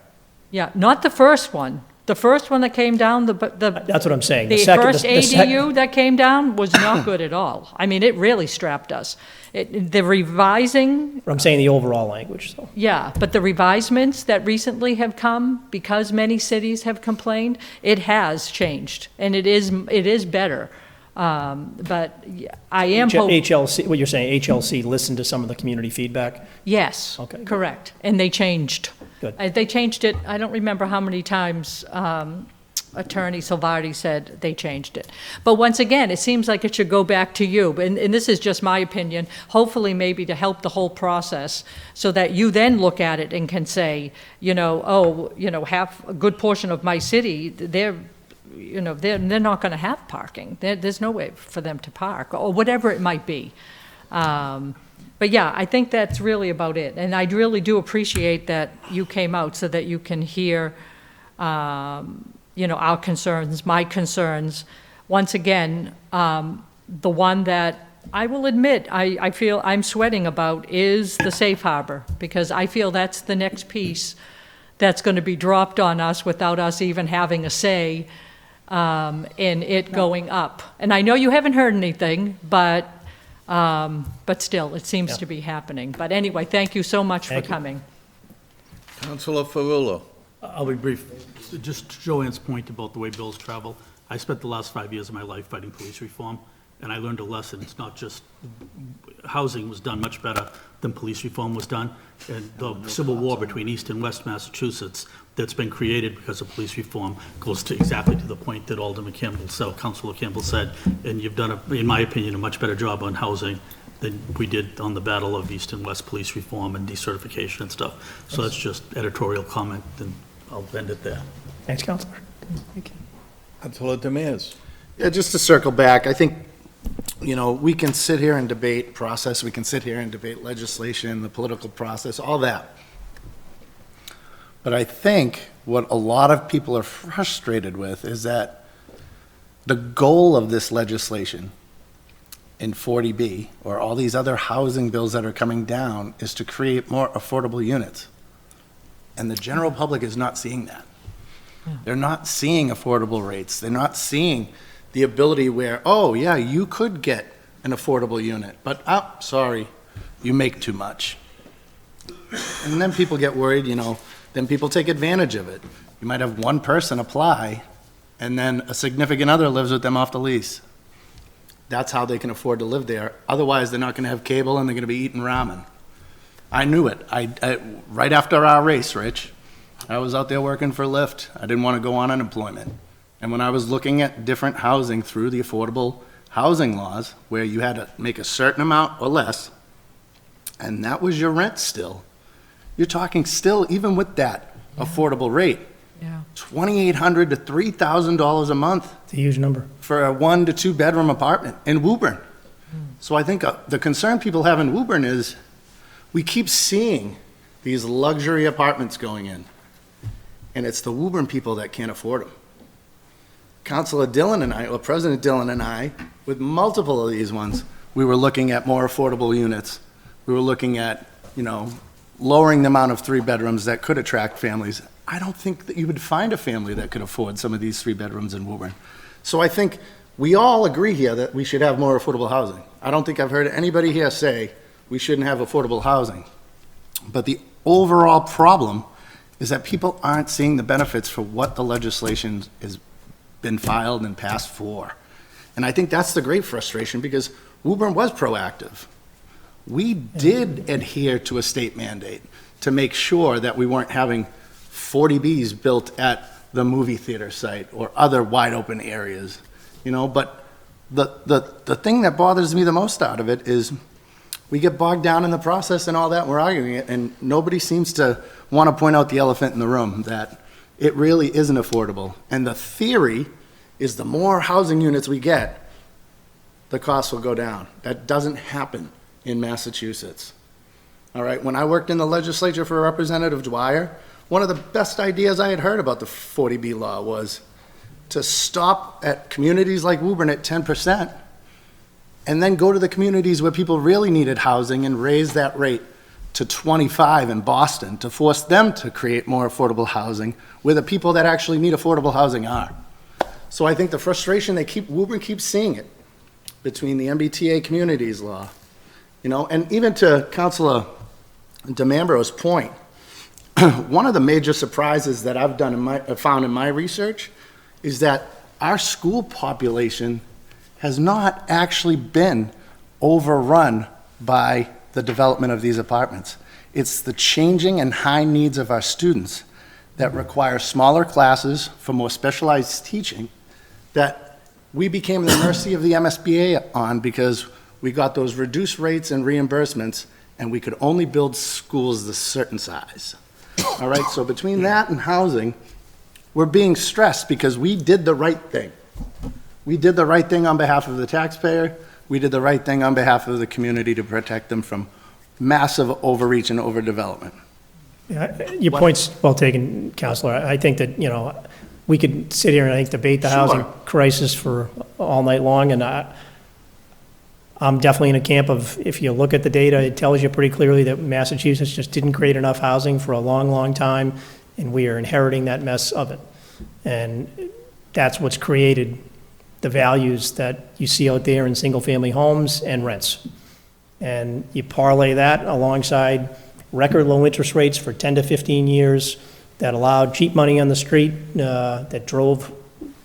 Yeah, not the first one. The first one that came down, That's what I'm saying. the second- first the sec- ADU that came down was not good at all. I mean, it really strapped us. The revising, I'm saying the overall language, so. yeah, but the revisements that recently have come, because many cities have complained, it has changed, and it is better. But yeah, I am hoping. HLC, what you're saying, HLC listened to some of the community feedback? Yes, Okay. correct. And they changed. Good. They changed it, I don't remember how many times Attorney Salvardi said they changed it. But once again, it seems like it should go back to you. And this is just my opinion, hopefully maybe to help the whole process, so that you then look at it and can say, half, a good portion of my city, they're not going to have parking. There's no way for them to park, or whatever it might be. But yeah, I think that's really about it. And I really do appreciate that you came out so that you can hear, our concerns, my concerns. Once again, the one that I will admit I feel I'm sweating about is the safe harbor, because I feel that's the next piece that's going to be dropped on us without us even having a say in it going up. And I know you haven't heard anything, but still, it seems to be happening. But anyway, thank you so much for Thank you. coming. Councilor Ferrullo. I'll be brief. Just to Joanne's point about the way bills travel, I spent the last 5 years of my life fighting police reform, and I learned a lesson. It's not just, housing was done much better than police reform was done. And the civil war between East and West Massachusetts that's been created because of police reform goes to exactly to the point that Alderman Campbell, Councilor Campbell said. And you've done, in my opinion, a much better job on housing than we did on the battle of East and West police reform and decertification and stuff. So that's just editorial comment, and I'll end it there. Thanks, Counselor. Councilor Demirs. Yeah, just to circle back, I think, you know, we can sit here and debate process, we can sit here and debate legislation, the political process, all that. But I think what a lot of people are frustrated with is that the goal of this legislation in 40B, or all these other housing bills that are coming down, is to create more affordable units. And the general public is not seeing that. They're not seeing affordable rates. They're not seeing the ability where, oh, yeah, you could get an affordable unit, but, oh, sorry, you make too much. And then people get worried, you know, then people take advantage of it. You might have one person apply, and then a significant other lives with them off the lease. That's how they can afford to live there. Otherwise, they're not going to have cable, and they're going to be eating ramen. I knew it. I right after our race, Rich, I was out there working for Lyft. I didn't want to go on unemployment. And when I was looking at different housing through the affordable housing laws, where you had to make a certain amount or less, and that was your rent still, you're talking still, even with that affordable rate, Yeah. $2,800 to $3,000 a month It's a huge number. for a 1 to 2 bedroom apartment in Woburn. So I think the concern people have in Woburn is we keep seeing these luxury apartments going in, and it's the Woburn people that can't afford them. Councilor Dillon and I, or President Dillon and I, with multiple of these ones, we were looking at more affordable units. We were looking at, you know, lowering the amount of 3 bedrooms that could attract families. I don't think that you would find a family that could afford some of these 3 bedrooms in Woburn. So I think we all agree here that we should have more affordable housing. I don't think I've heard anybody here say we shouldn't have affordable housing. But the overall problem is that people aren't seeing the benefits for what the legislation has been filed and passed for. And I think that's the great frustration, because Woburn was proactive. We did adhere to a state mandate to make sure that we weren't having 40Bs built at the movie theater site or other wide open areas, you know, but the thing that bothers me the most out of it is we get bogged down in the process and all that, we're arguing it, and nobody seems to want to point out the elephant in the room, that it really isn't affordable. And the theory is the more housing units we get, the costs will go down. That doesn't happen in Massachusetts. All right, when I worked in the legislature for Representative Dwyer, one of the best ideas I had heard about the 40B law was to stop at communities like Woburn at 10%, and then go to the communities where people really needed housing and raise that rate to 25 in Boston, to force them to create more affordable housing where the people that actually need affordable housing are. So I think the frustration Woburn keeps seeing it between the MBTA communities law, you know, and even to Councilor DeMambro's point, one of the major surprises that I've found in my research is that our school population has not actually been overrun by the development of these apartments. It's the changing and high needs of our students that require smaller classes for more specialized teaching that we became the mercy of the MSBA on, because we got those reduced rates and reimbursements, and we could only build schools this certain size. All right, so between that and housing, we're being stressed because we did the right thing. We did the right thing on behalf of the taxpayer. We did the right thing on behalf of the community to protect them from massive overreach and overdevelopment. Yeah, your point's well taken, Counselor. I think that, you know, we could sit here and I think debate the housing Sure. crisis for all night long, and I'm definitely in a camp of, if you look at the data, it tells you pretty clearly that Massachusetts just didn't create enough housing for a long, long time, and we are inheriting that mess of it. And that's what's created the values that you see out there in single-family homes and rents. And you parlay that alongside record low interest rates for 10 to 15 years that allowed cheap money on the street, that drove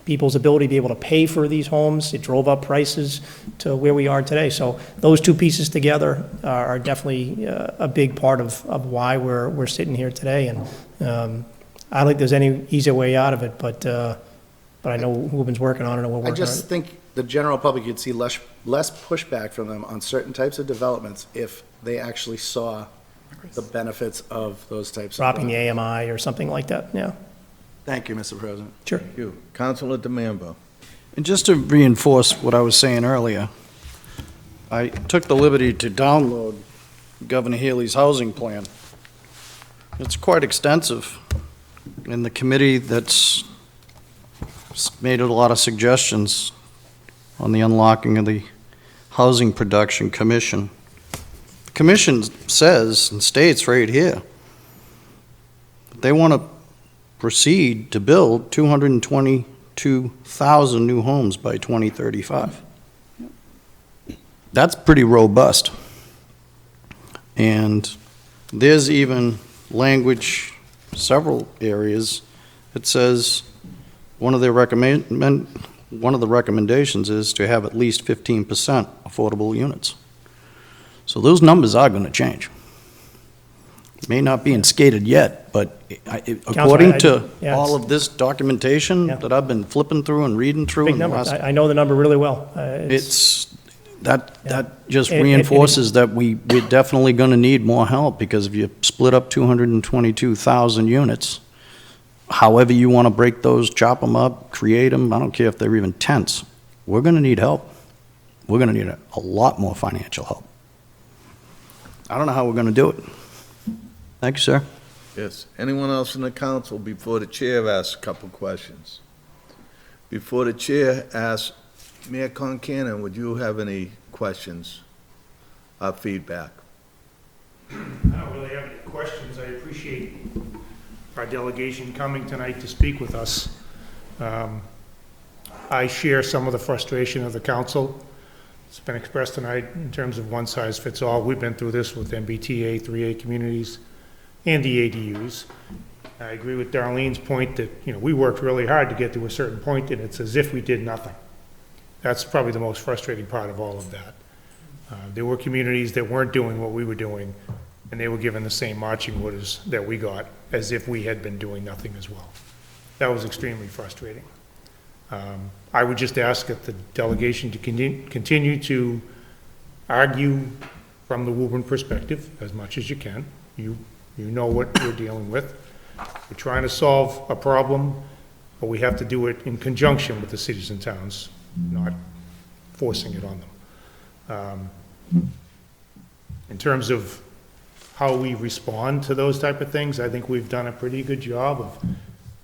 people's ability to be able to pay for these homes. It drove up prices to where we are today. So those two pieces together are definitely a big part of why we're sitting here today. And I don't think there's any easier way out of it, but I know Ruben's working on it, and we're I working on just it. think the general public, you'd see less pushback from them on certain types of developments if they actually saw the benefits of those types of. Dropping the AMI or something like that, yeah, Thank you, Mr. President. sure. Thank you. Councilor DeMambo. And just to reinforce what I was saying earlier, I took the liberty to download Governor Healy's housing plan. It's quite extensive, and the committee that's made a lot of suggestions on the unlocking of the Housing Production Commission. The commission says and states right here that they want to proceed to build 222,000 new homes by 2035. That's pretty robust. And there's even language, several areas, that says one of the recommendations is to have at least 15% affordable units. So those numbers are going to change. May not be skated yet, but according to yeah, all it's- of this documentation Yeah. that I've been flipping through and reading through Big in the number. last, I know the number really well. that just And- reinforces that we're definitely going to need more help, because if you split up 222,000 units, however you want to break those, chop them up, create them, I don't care if they're even tents, we're going to need help. We're going to need a lot more financial help. I don't know how we're going to do it. Thank you, sir. Yes. Anyone else in the council before the chair asks a couple questions? Before the chair asks, Mayor Concanon, would you have any questions or feedback? I don't really have any questions. I appreciate our delegation coming tonight to speak with us. I share some of the frustration of the council. It's been expressed tonight in terms of one size fits all. We've been through this with MBTA, 3A communities, and the ADUs. I agree with Darlene's point that, we worked really hard to get to a certain point, and it's as if we did nothing. That's probably the most frustrating part of all of that. There were communities that weren't doing what we were doing, and they were given the same marching orders that we got, as if we had been doing nothing as well. That was extremely frustrating. I would just ask that the delegation to continue to argue from the Woburn perspective as much as you can. You know what we're dealing with. We're trying to solve a problem, but we have to do it in conjunction with the cities and towns, not forcing it on them. In terms of how we respond to those type of things, I think we've done a pretty good job of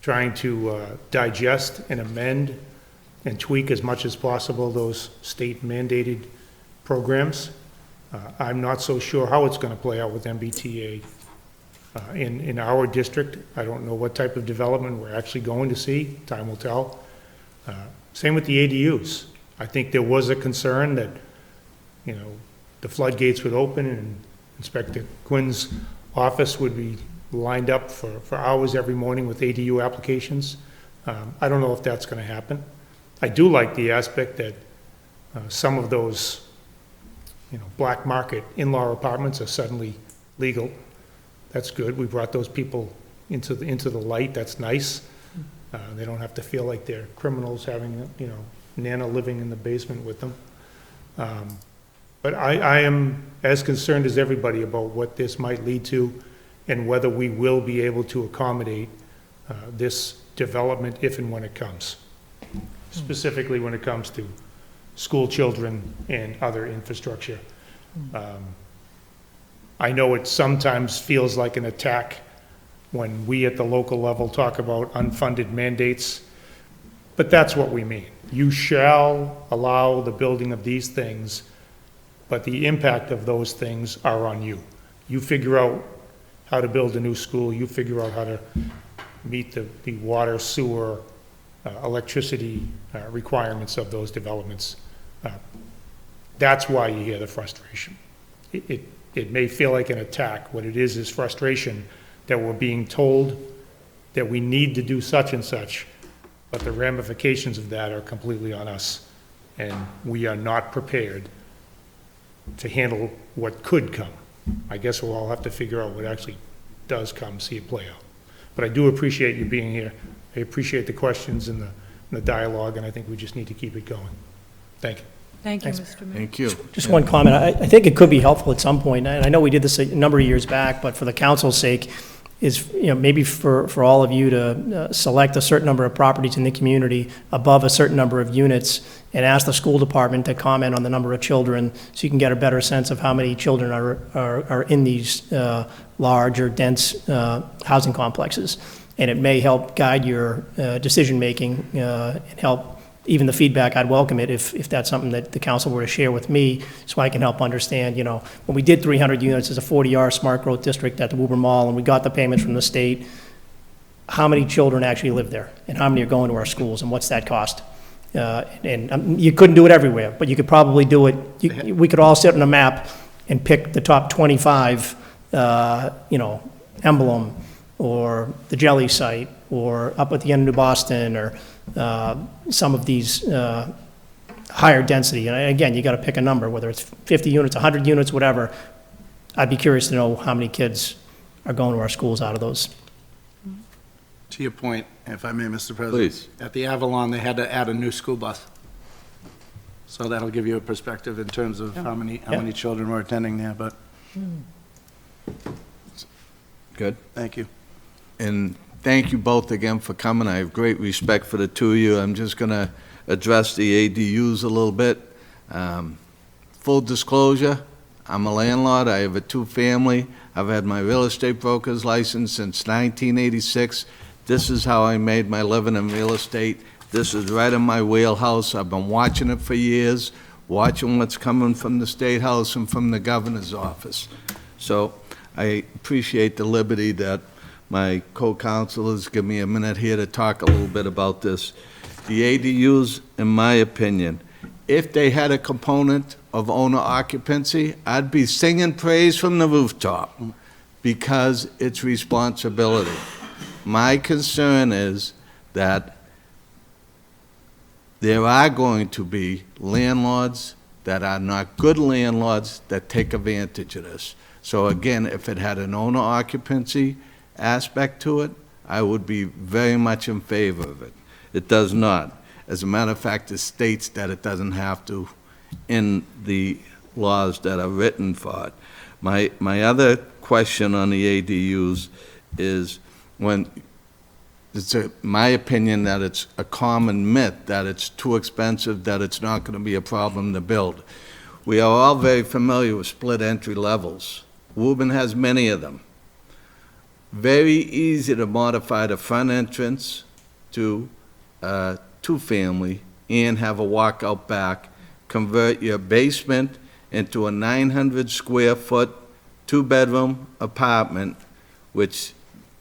trying to digest and amend and tweak as much as possible those state mandated programs. I'm not so sure how it's going to play out with MBTA in our district. I don't know what type of development we're actually going to see. Time will tell. Same with the ADUs. I think there was a concern that, the floodgates would open and Inspector Quinn's office would be lined up for hours every morning with ADU applications. I don't know if that's going to happen. I do like the aspect that some of those, black market in-law apartments are suddenly legal. That's good. We brought those people into the light. That's nice. They don't have to feel like they're criminals having, Nana living in the basement with them. But I am as concerned as everybody about what this might lead to and whether we will be able to accommodate this development if and when it comes, specifically when it comes to school children and other infrastructure. I know it sometimes feels like an attack when we at the local level talk about unfunded mandates, but that's what we mean. You shall allow the building of these things, but the impact of those things are on you. You figure out how to build a new school, you figure out how to meet the water, sewer, electricity requirements of those developments. That's why you hear the frustration. It may feel like an attack. What it is frustration that we're being told that we need to do such and such, but the ramifications of that are completely on us, and we are not prepared to handle what could come. I guess we'll all have to figure out what actually does come, see it play out. But I do appreciate you being here. I appreciate the questions and the dialogue, and I think we just need to keep it going. Thank you. Thank you, Thanks. Mr. Mayor. Thank you. Just one comment. I think it could be helpful at some point, and I know we did this a number of years back, but for the council's sake, is, maybe for all of you to select a certain number of properties in the community above a certain number of units and ask the school department to comment on the number of children so you can get a better sense of how many children are in these large or dense housing complexes. And it may help guide your decision-making and help even the feedback. I'd welcome it if that's something that the council were to share with me, so I can help understand, when we did 300 units as a 40R smart growth district at the Woburn Mall, and we got the payments from the state, how many children actually live there, and how many are going to our schools, and what's that cost? You couldn't do it everywhere, but you could probably do it. We could all sit on a map and pick the top 25, Emblem, or the Jelly site, or up at the end of New Boston, or some of these higher density. And again, you got to pick a number, whether it's 50 units, 100 units, whatever. I'd be curious to know how many kids are going to our schools out of those. To your point, if I may, Mr. President. Please. At the Avalon, they had to add a new school bus. So that'll give you a perspective in terms of how many children were attending there, but Good. thank you. And thank you both again for coming. I have great respect for the two of you. I'm just going to address the ADUs a little bit. Full disclosure, I'm a landlord. I have a two-family. I've had my real estate broker's license since 1986. This is how I made my living in real estate. This is right in my wheelhouse. I've been watching it for years, watching what's coming from the State House and from the governor's office. So I appreciate the liberty that my co-councilors give me a minute here to talk a little bit about this. The ADUs, in my opinion, if they had a component of owner occupancy, I'd be singing praise from the rooftop because it's responsibility. My concern is that there are going to be landlords that are not good landlords that take advantage of this. So again, if it had an owner occupancy aspect to it, I would be very much in favor of it. It does not. As a matter of fact, it states that it doesn't have to in the laws that are written for it. My other question on the ADUs is my opinion that it's a common myth that it's too expensive, that it's not going to be a problem to build. We are all very familiar with split entry levels. Woburn has many of them. Very easy to modify the front entrance to two-family and have a walkout back, convert your basement into a 900-square-foot, two-bedroom apartment, which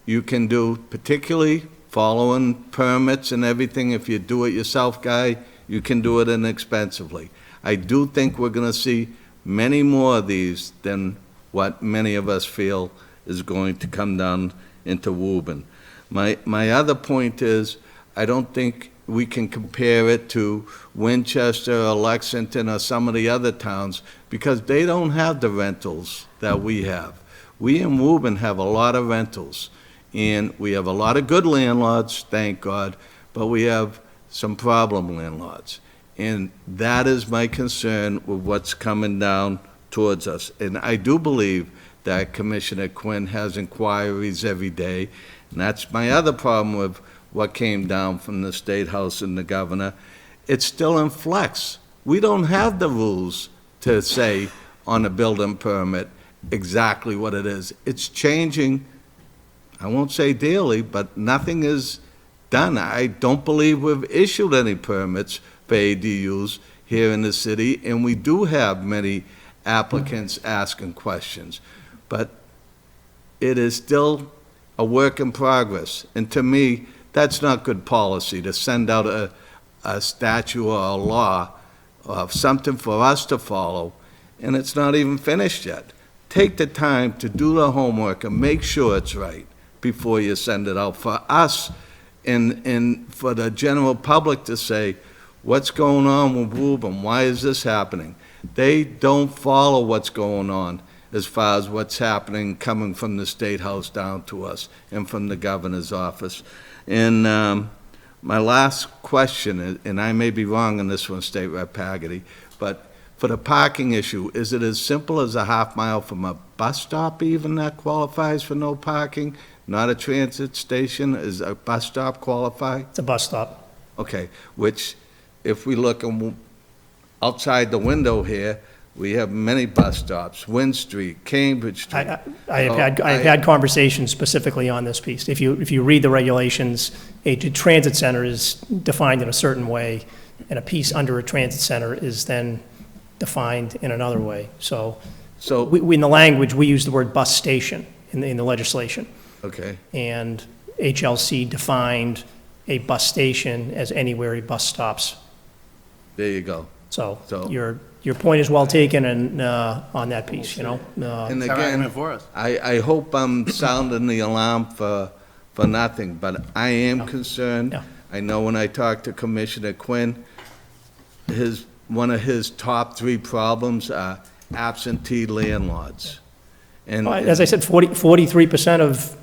you can do, particularly following permits and everything. If you do it yourself, guy, you can do it inexpensively. I do think we're going to see many more of these than what many of us feel is going to come down into Woburn. My other point is, I don't think we can compare it to Winchester or Lexington or some of the other towns because they don't have the rentals that we have. We in Woburn have a lot of rentals, and we have a lot of good landlords, thank God, but we have some problem landlords. And that is my concern with what's coming down towards us. And I do believe that Commissioner Quinn has inquiries every day, and that's my other problem with what came down from the State House and the governor. It's still in flex. We don't have the rules to say on a building permit exactly what it is. It's changing, I won't say daily, but nothing is done. I don't believe we've issued any permits for ADUs here in the city, and we do have many applicants asking questions. But it is still a work in progress. And to me, that's not good policy to send out a statute or a law of something for us to follow, and it's not even finished yet. Take the time to do the homework and make sure it's right before you send it out for us and for the general public to say, what's going on with Woburn? Why is this happening? They don't follow what's going on as far as what's happening coming from the State House down to us and from the governor's office. And my last question, and I may be wrong on this one, State Rep Hagerty, but for the parking issue, is it as simple as a half mile from a bus stop even that qualifies for no parking? Not a transit station? Is a bus stop qualify? It's a bus stop. Okay, which, if we look outside the window here, we have many bus stops, Wynn Street, Cambridge Street. I have had conversations specifically on this piece. If you read the regulations, a transit center is defined in a certain way, and a piece under a transit center is then defined in another way. So in the language, we use the word bus station in the legislation. Okay, And HLC defined a bus station as anywhere a bus stops. there you go. So So- your point is well taken and, on that piece, you know? And It's an argument again, for us. I hope I'm sounding the alarm for nothing, but I am concerned. Yeah. I know when I talked to Commissioner Quinn, one of his top 3 problems are absentee landlords. And As I said, 43% of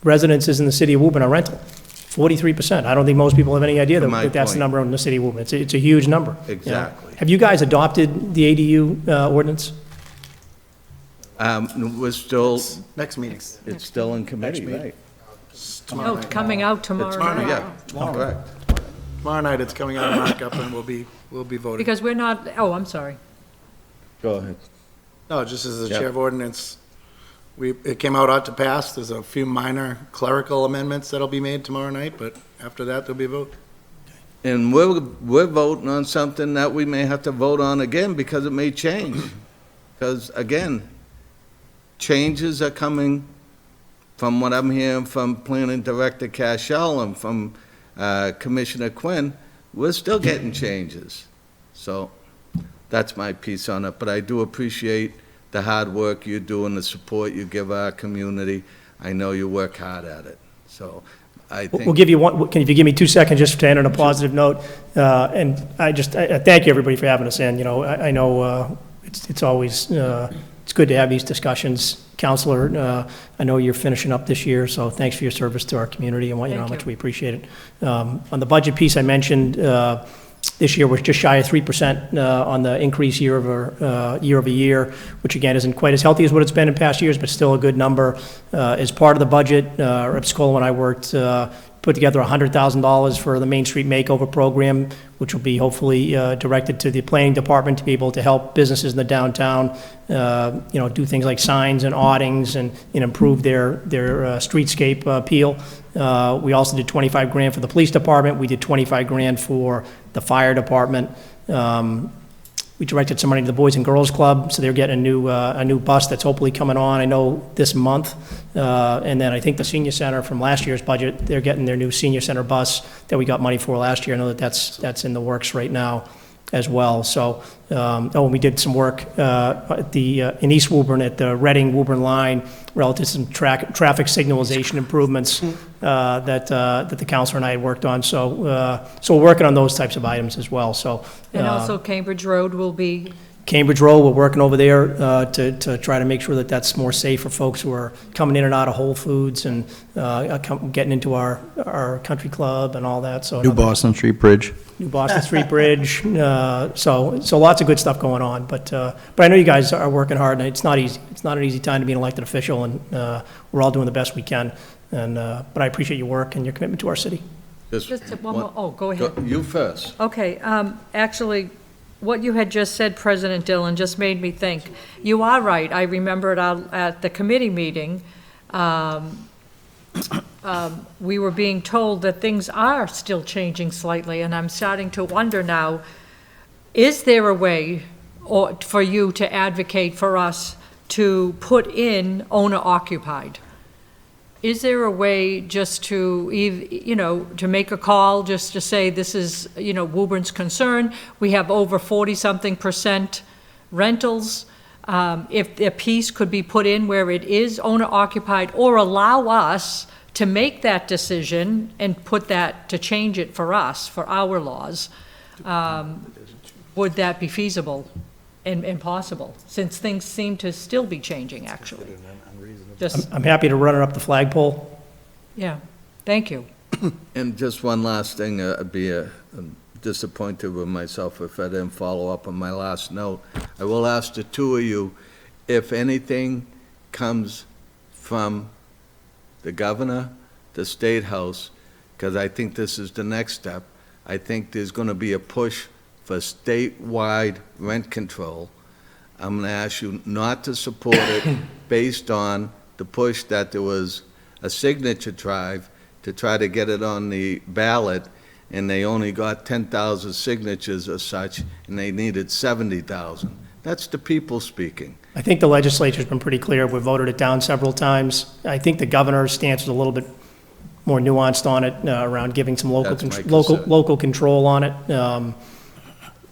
residences in the city of Woburn are rental. 43%. I don't think most people have any idea My that that's the point. number in the city of Woburn. It's a huge number. you know. Exactly. Have you guys adopted the ADU ordinance? We're still, Next meeting. it's still in committee, meeting. right? Oh, it's coming out tomorrow night. Yeah, correct. Tomorrow night, it's coming out of markup, and we'll be voting. Because we're not, oh, I'm sorry. Go ahead. No, just as the Yep. chair of ordinance, it came out to pass. There's a few minor clerical amendments that'll be made tomorrow night, but after that, there'll be a vote. And we're voting on something that we may have to vote on again because it may change. Because, again, changes are coming from what I'm hearing from Planning Director Cashel and from Commissioner Quinn. We're still getting changes. So that's my piece on it. But I do appreciate the hard work you do and the support you give our community. I know you work hard at it. So I think. We'll give you one, can you give me 2 seconds just to end on a positive note? And I thank you, everybody, for having us in. You know, I know it's always, it's good to have these discussions. Counselor, I know you're finishing up this year, so thanks for your service to our community and you know how Thank much you. we appreciate it. On the budget piece I mentioned, this year we're just shy of 3% on the increase year over year, which again isn't quite as healthy as what it's been in past years, but still a good number. As part of the budget, Rep. Scola and I worked, put together $100,000 for the Main Street Makeover Program, which will be hopefully directed to the planning department to be able to help businesses in the downtown, you know, do things like signs and awnings and improve their streetscape appeal. We also did 25 grand for the police department. We did 25 grand for the fire department. We directed some money to the Boys and Girls Club, so they're getting a new bus that's hopefully coming on, I know, this month. And then I think the senior center from last year's budget, they're getting their new senior center bus that we got money for last year. I know that's in the works right now as well. So, and we did some work in East Woburn at the Reading-Woburn line relative to some traffic signalization improvements that the counselor and I had worked on. So we're working on those types of items as well. So And also Cambridge Road will be, Cambridge Road, we're working over there to try to make sure that that's more safe for folks who are coming in and out of Whole Foods and getting into our country club and all that. So New Boston Street Bridge. New Boston Street Bridge. So lots of good stuff going on. But I know you guys are working hard, and it's not easy. It's not an easy time to be an elected official, and we're all doing the best we can. And but I appreciate your work and your commitment to our city. just one more, oh, go ahead. You first. Okay, actually, what you had just said, President Dillon, just made me think. You are right. I remember at the committee meeting, we were being told that things are still changing slightly, and I'm starting to wonder now, is there a way for you to advocate for us to put in owner-occupied? Is there a way just to, you know, to make a call, just to say this is, you know, Woburn's concern? We have over 40-something% rentals. If a piece could be put in where it is owner-occupied, or allow us to make that decision and put that, to change it for us, for our laws, would that be feasible and possible, since things seem to still be changing, actually? Just, I'm happy to run it up the flagpole. yeah, thank you. And just one last thing, I'd be disappointed with myself if I didn't follow up on my last note. I will ask the two of you, if anything comes from the governor, the State House, because I think this is the next step. I think there's going to be a push for statewide rent control. I'm going to ask you not to support it based on the push that there was a signature drive to try to get it on the ballot, and they only got 10,000 signatures or such, and they needed 70,000. That's the people speaking. I think the legislature's been pretty clear. We've voted it down several times. I think the governor's stance is a little bit more nuanced on it, around giving some That's my concern. local control on it.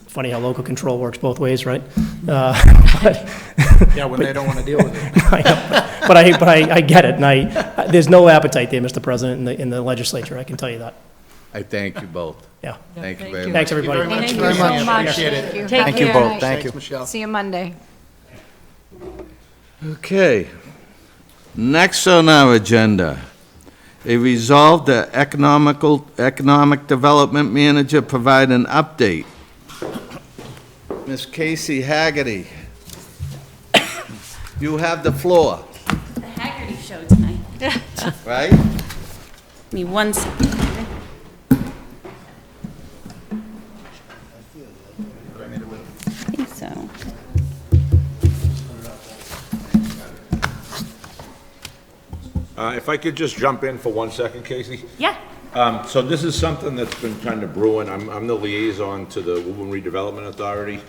Funny how local control works both ways, right? Yeah, when they don't want to deal with it. I know. But I get it, and there's no appetite there, Mr. President, in the legislature, I can tell you that. I thank you both. Yeah. Thank you thank very you. much. Thanks, everybody. Thank you very so much. much. Appreciate it. Take Thank you care. both, thank you. Michelle. See you Monday. Okay. Next on our agenda, a resolve the economic development manager provide an update. Ms. Casey Haggerty, you have the floor, The Haggerty show tonight. right? Give me 1 second. here. I think so. If I could just jump in for 1 second, Casey? Yeah. So this is something that's been kind of brewing. I'm the liaison to the Woburn Redevelopment Authority,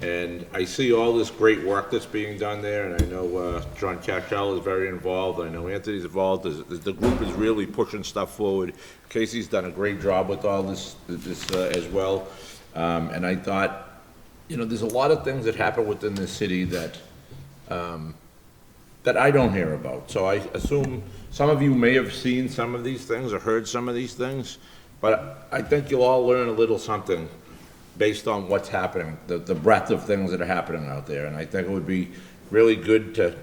and I see all this great work that's being done there, and I know John Cashel is very involved. I know Anthony's involved. The group is really pushing stuff forward. Casey's done a great job with all this as well. And I thought, there's a lot of things that happen within this city that I don't hear about. So I assume some of you may have seen some of these things or heard some of these things, but I think you'll all learn a little something based on what's happening, the breadth of things that are happening out there. And I think it would be really good to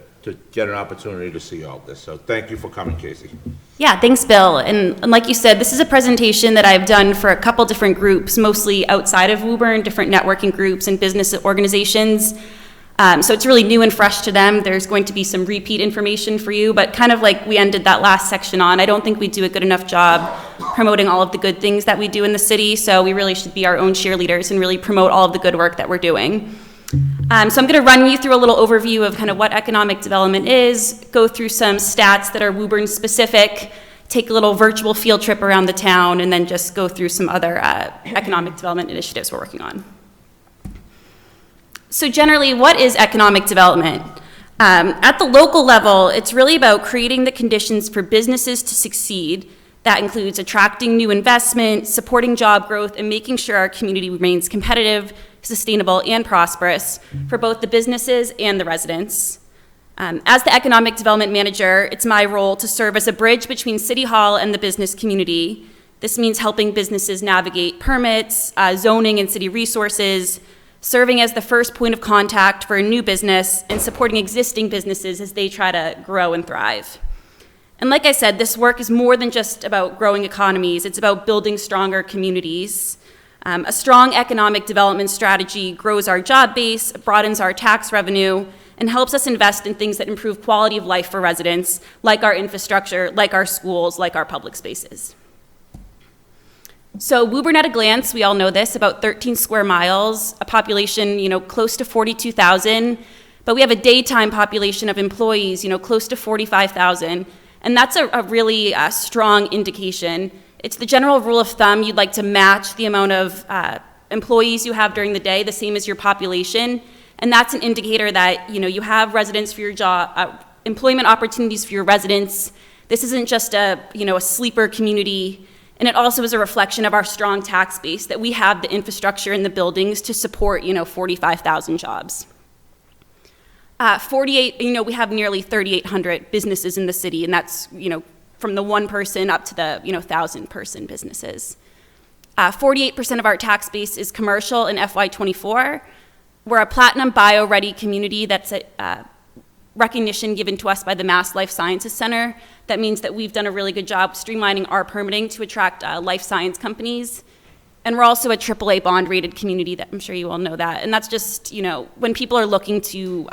get an opportunity to see all this. So thank you for coming, Casey. Yeah, thanks, Bill. And like you said, this is a presentation that I've done for a couple different groups, mostly outside of Woburn, different networking groups and business organizations. So it's really new and fresh to them. There's going to be some repeat information for you, but kind of like we ended that last section on, I don't think we do a good enough job promoting all of the good things that we do in the city, so we really should be our own cheerleaders and really promote all of the good work that we're doing. So I'm going to run you through a little overview of kind of what economic development is, go through some stats that are Woburn specific, take a little virtual field trip around the town, and then just go through some other economic development initiatives we're working on. So generally, what is economic development? At the local level, it's really about creating the conditions for businesses to succeed. That includes attracting new investment, supporting job growth, and making sure our community remains competitive, sustainable, and prosperous for both the businesses and the residents. As the economic development manager, it's my role to serve as a bridge between City Hall and the business community. This means helping businesses navigate permits, zoning, and city resources, serving as the first point of contact for a new business, and supporting existing businesses as they try to grow and thrive. And like I said, this work is more than just about growing economies. It's about building stronger communities. A strong economic development strategy grows our job base, broadens our tax revenue, and helps us invest in things that improve quality of life for residents, like our infrastructure, like our schools, like our public spaces. So Woburn at a glance, we all know this, about 13 square miles, a population, close to 42,000, but we have a daytime population of employees, close to 45,000, and that's a really strong indication. It's the general rule of thumb. You'd like to match the amount of employees you have during the day, the same as your population, and that's an indicator that, you have residents for your job, employment opportunities for your residents. This isn't just a sleeper community. And it also is a reflection of our strong tax base, that we have the infrastructure and the buildings to support, 45,000 jobs. We have nearly 3,800 businesses in the city, and that's, from the one person up to the 1,000-person businesses. 48% of our tax base is commercial in FY24. We're a Platinum Bio-Ready community. That's a recognition given to us by the Mass Life Sciences Center. That means that we've done a really good job streamlining our permitting to attract life science companies. And we're also a AAA bond-rated community. That I'm sure you all know that. And that's just, when people are looking to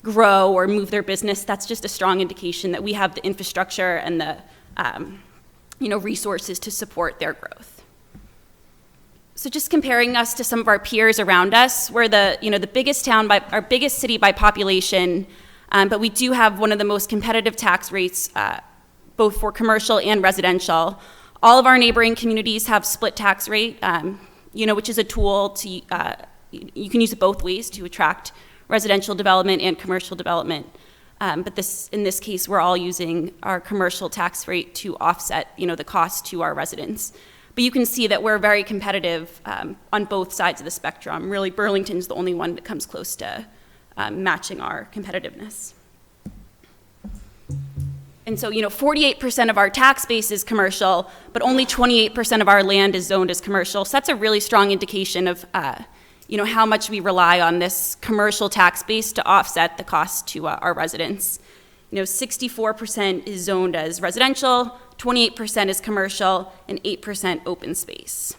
grow or move their business, that's just a strong indication that we have the infrastructure and the resources to support their growth. So just comparing us to some of our peers around us, we're the biggest town our biggest city by population, but we do have one of the most competitive tax rates, both for commercial and residential. All of our neighboring communities have split tax rate, which is a tool to, you can use it both ways to attract residential development and commercial development. But in this case, we're all using our commercial tax rate to offset, the cost to our residents. But you can see that we're very competitive on both sides of the spectrum. Really, Burlington's the only one that comes close to matching our competitiveness. And so, 48% of our tax base is commercial, but only 28% of our land is zoned as commercial. So that's a really strong indication of, how much we rely on this commercial tax base to offset the cost to our residents. 64% is zoned as residential, 28% is commercial, and 8% open space.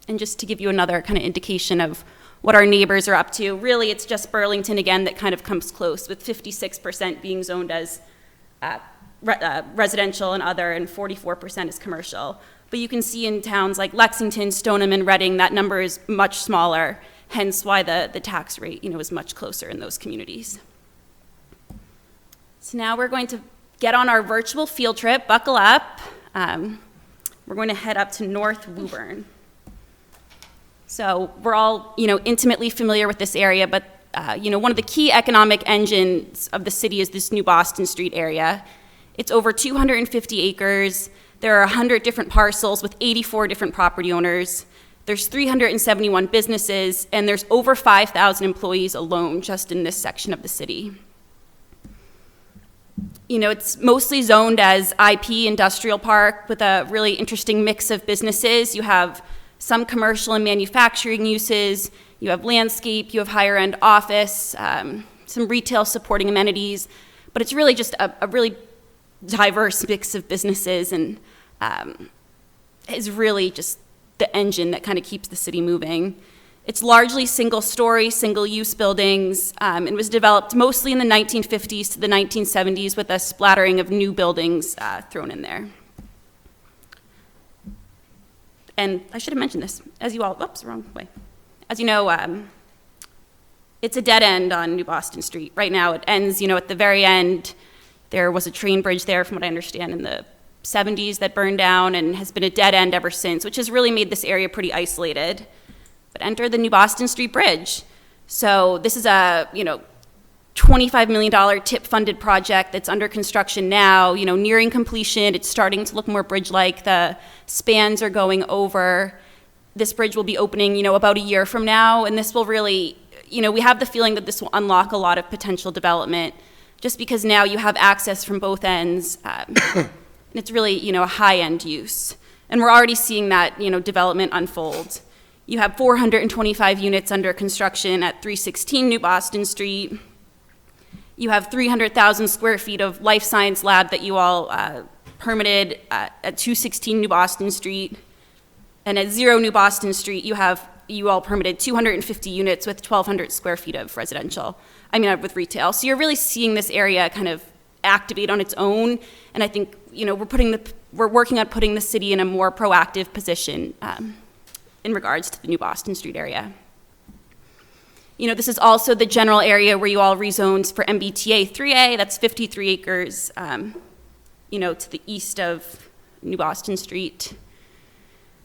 And just to give you another kind of indication of what our neighbors are up to, really it's just Burlington again that kind of comes close, with 56% being zoned as residential and other, and 44% is commercial. But you can see in towns like Lexington, Stoneham, and Reading, that number is much smaller, hence why the tax rate, is much closer in those communities. So now we're going to get on our virtual field trip. Buckle up. We're going to head up to North Woburn. So we're all, intimately familiar with this area, but, one of the key economic engines of the city is this New Boston Street area. It's over 250 acres. There are 100 different parcels with 84 different property owners. There's 371 businesses, and there's over 5,000 employees alone just in this section of the city. It's mostly zoned as IP industrial park with a really interesting mix of businesses. You have some commercial and manufacturing uses, you have landscape, you have higher end office, some retail supporting amenities, but it's really just a really diverse mix of businesses, and is really just the engine that kind of keeps the city moving. It's largely single-story, single-use buildings, and was developed mostly in the 1950s to the 1970s with a splattering of new buildings thrown in there. And I should have mentioned this, as you all, oops, wrong way. As you know, it's a dead end on New Boston Street. Right now it ends, at the very end. There was a train bridge there, from what I understand, in the 70s that burned down and has been a dead end ever since, which has really made this area pretty isolated. But enter the New Boston Street Bridge. So this is a, $25 million TIP-funded project that's under construction now, nearing completion. It's starting to look more bridge-like. The spans are going over. This bridge will be opening, about a year from now, and this will really, we have the feeling that this will unlock a lot of potential development, just because now you have access from both ends, and it's really, a high-end use. And we're already seeing that, development unfold. You have 425 units under construction at 316 New Boston Street. You have 300,000 square feet of life science lab that you all permitted at 216 New Boston Street. And at 0 New Boston Street, you all permitted 250 units with 1,200 square feet of residential, with retail. So you're really seeing this area kind of activate on its own. And I think, we're working on putting the city in a more proactive position in regards to the New Boston Street area. This is also the general area where you all rezoned for MBTA 3A. That's 53 acres, to the east of New Boston Street.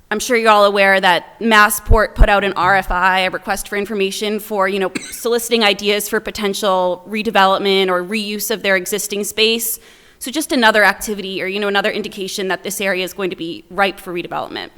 I'm sure you're all aware that Massport put out an RFI, a request for information, for, soliciting ideas for potential redevelopment or reuse of their existing space. So just another activity or, another indication that this area is going to be ripe for redevelopment.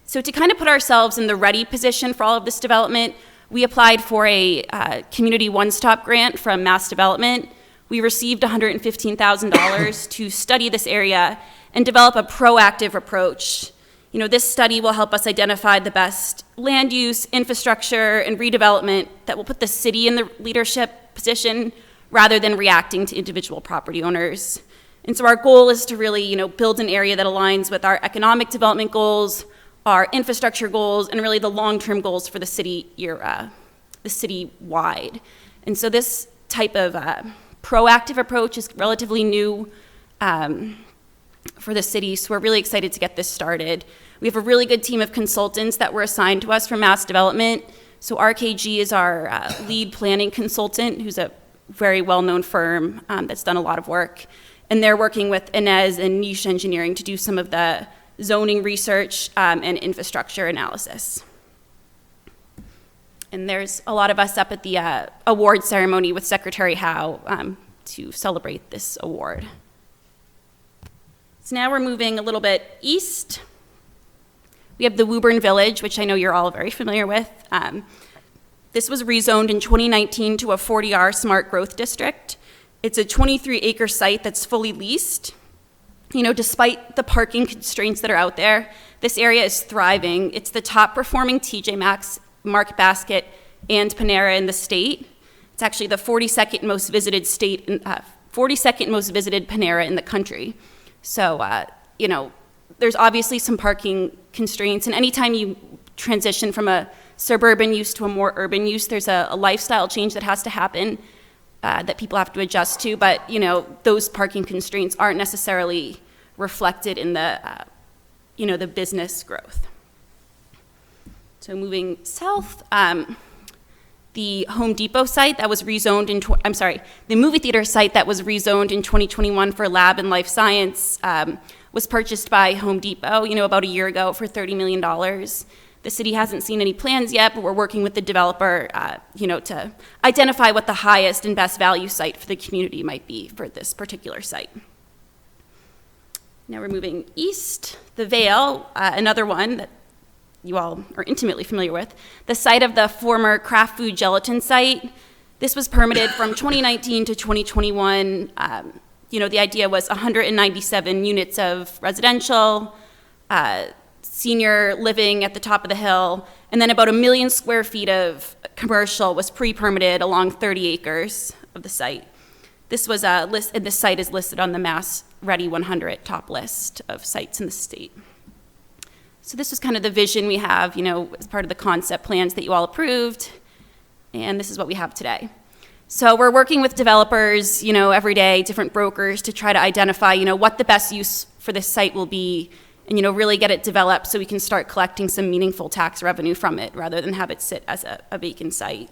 So to kind of put ourselves in the ready position for all of this development, we applied for a community one-stop grant from Mass Development. we received $115,000 to study this area and develop a proactive approach. You know, this study will help us identify the best land use, infrastructure, and redevelopment that will put the city in the leadership position rather than reacting to individual property owners. And so our goal is to really, you know, build an area that aligns with our economic development goals, our infrastructure goals, and really the long-term goals for the city the city-wide. And so this type of proactive approach is relatively new for the city, so we're really excited to get this started. We have a really good team of consultants that were assigned to us from Mass Development. So RKG is our lead planning consultant, who's a very well-known firm that's done a lot of work. And they're working with Inez and Niche Engineering to do some of the zoning research and infrastructure analysis. And there's a lot of us up at the award ceremony with Secretary Howe to celebrate this award. So now we're moving a little bit east. We have the Woburn Village, which I know you're all very familiar with. This was rezoned in 2019 to a 40R Smart Growth District. It's a 23-acre site that's fully leased. You know, despite the parking constraints that are out there, this area is thriving. It's the top performing TJ Maxx, Market Basket, and Panera in the state. It's actually the 42nd most visited Panera in the country. So, you know, there's obviously some parking constraints, and anytime you transition from a suburban use to a more urban use, there's a lifestyle change that has to happen that people have to adjust to, but, you know, those parking constraints aren't necessarily reflected in the, you know, the business growth. So moving south, the Home Depot site that was rezoned the movie theater site that was rezoned in 2021 for lab and life science was purchased by Home Depot, you know, about a year ago for $30 million. The city hasn't seen any plans yet, but we're working with the developer, you know, to identify what the highest and best value site for the community might be for this particular site. Now we're moving east. The Vale, another one that you all are intimately familiar with, the site of the former Kraft Food Gelatin site. This was permitted from 2019 to 2021. You know, the idea was 197 units of residential, senior living at the top of the hill, and then about 1 million square feet of commercial was pre-permitted along 30 acres of the site. This was this site is listed on the Mass Ready 100 top list of sites in the state. So this was kind of the vision we have, you know, as part of the concept plans that you all approved, and this is what we have today. So we're working with developers, you know, every day, different brokers to try to identify, you know, what the best use for this site will be, and, you know, really get it developed so we can start collecting some meaningful tax revenue from it rather than have it sit as a vacant site.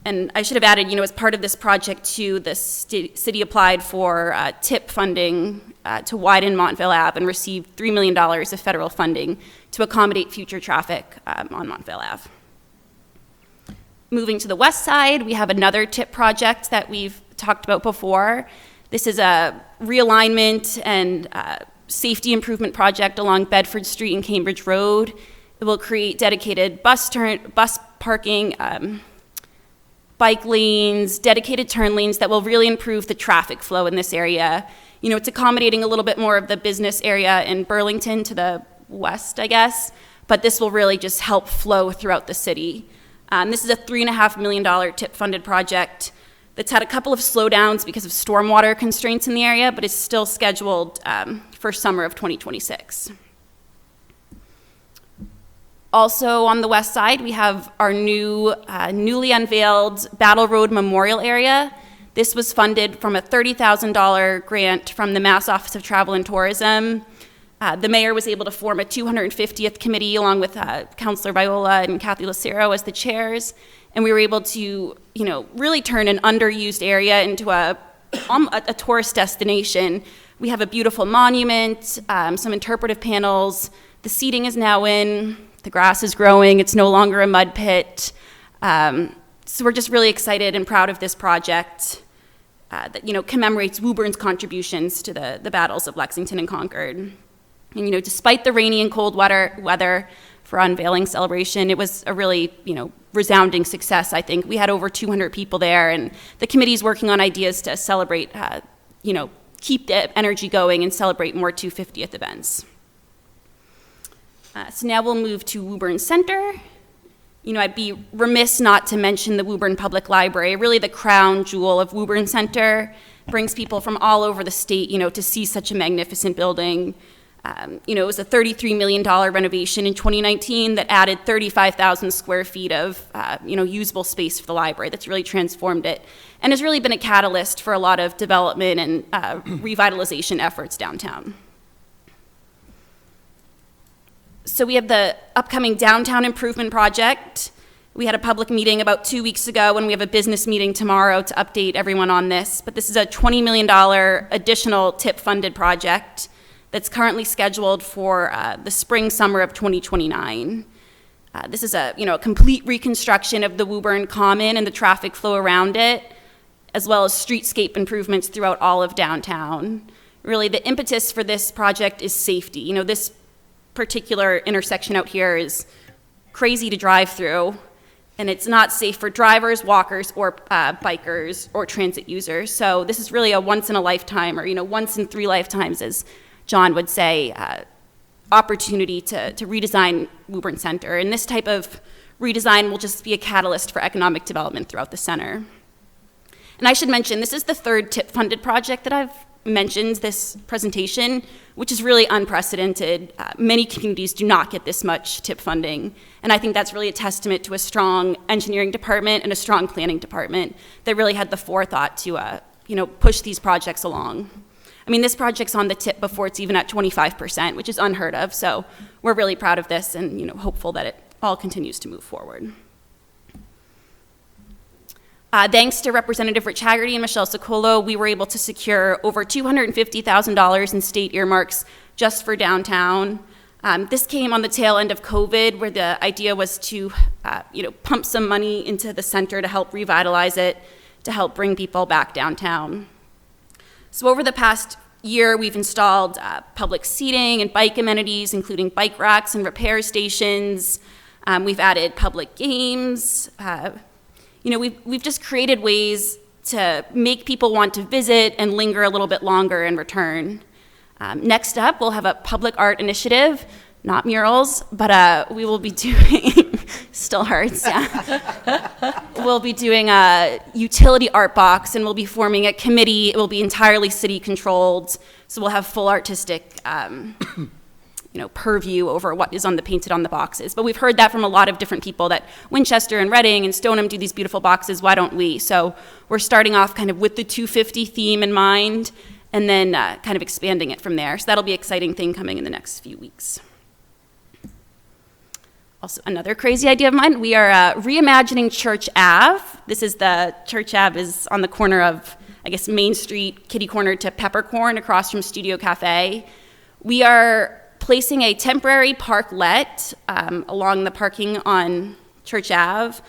And I should have added, you know, as part of this project too, the city applied for TIP funding to widen Montville Ave and received $3 million of federal funding to accommodate future traffic on Montville Ave. Moving to the west side, we have another TIP project that we've talked about before. This is a realignment and safety improvement project along Bedford Street and Cambridge Road. It will create dedicated bus parking, bike lanes, dedicated turn lanes that will really improve the traffic flow in this area. You know, it's accommodating a little bit more of the business area in Burlington to the west, I guess, but this will really just help flow throughout the city. This is a $3.5 million TIP-funded project that's had a couple of slowdowns because of stormwater constraints in the area, but is still scheduled for summer of 2026. Also on the west side, we have our newly unveiled Battle Road Memorial area. This was funded from a $30,000 grant from the Mass Office of Travel and Tourism. The mayor was able to form a 250th committee along with Councilor Viola and Kathy Lucero as the chairs, and we were able to, you know, really turn an underused area into a tourist destination. We have a beautiful monument, some interpretive panels. The seating is now in. The grass is growing. It's no longer a mud pit. So we're just really excited and proud of this project that, you know, commemorates Woburn's contributions to the battles of Lexington and Concord. And, you know, despite the rainy and cold weather for our unveiling celebration. It was a really, resounding success, I think. We had over 200 people there, and the committee's working on ideas to celebrate, keep the energy going and celebrate more 250th events. So now we'll move to Woburn Center. I'd be remiss not to mention the Woburn Public Library, really the crown jewel of Woburn Center. Brings people from all over the state, to see such a magnificent building. It was a $33 million renovation in 2019 that added 35,000 square feet of, usable space for the library. That's really transformed it and has really been a catalyst for a lot of development and revitalization efforts downtown. So we have the upcoming downtown improvement project. We had a public meeting about 2 weeks ago, and we have a business meeting tomorrow to update everyone on this. But this is a $20 million additional TIP-funded project that's currently scheduled for the spring, summer of 2029. This is a complete reconstruction of the Woburn Common and the traffic flow around it, as well as streetscape improvements throughout all of downtown. Really, the impetus for this project is safety. This particular intersection out here is crazy to drive through, and it's not safe for drivers, walkers, or bikers, or transit users. So this is really a once-in-a-lifetime, or once in 3 lifetimes, as John would say, opportunity to redesign Woburn Center. And this type of redesign will just be a catalyst for economic development throughout the center. And I should mention, this is the 3rd TIP-funded project that I've mentioned this presentation, which is really unprecedented. Many communities do not get this much TIP funding, and I think that's really a testament to a strong engineering department and a strong planning department that really had the forethought to push these projects along. I mean, this project's on the tip before it's even at 25%, which is unheard of, so we're really proud of this and hopeful that it all continues to move forward. Thanks to Representative Rich Haggerty and Michelle Socolo, we were able to secure over $250,000 in state earmarks just for downtown. This came on the tail end of COVID, where the idea was to, pump some money into the center to help revitalize it, to help bring people back downtown. So over the past year, we've installed public seating and bike amenities, including bike racks and repair stations. We've added public games. We've just created ways to make people want to visit and linger a little bit longer and return. Next up, we'll have a public art initiative, not murals, but we will be doing, still hurts, yeah. We'll be doing a utility art box, and we'll be forming a committee. It will be entirely city-controlled, so we'll have full artistic purview over what is painted on the boxes. But we've heard that from a lot of different people, that Winchester and Reading and Stoneham do these beautiful boxes, why don't we? So we're starting off kind of with the 250 theme in mind, and then kind of expanding it from there. So that'll be an exciting thing coming in the next few weeks. Also, another crazy idea of mine, we are reimagining Church Ave. Church Ave is on the corner of, I guess, Main Street, kitty corner to Peppercorn, across from Studio Cafe. We are placing a temporary parklet along the parking on Church Ave.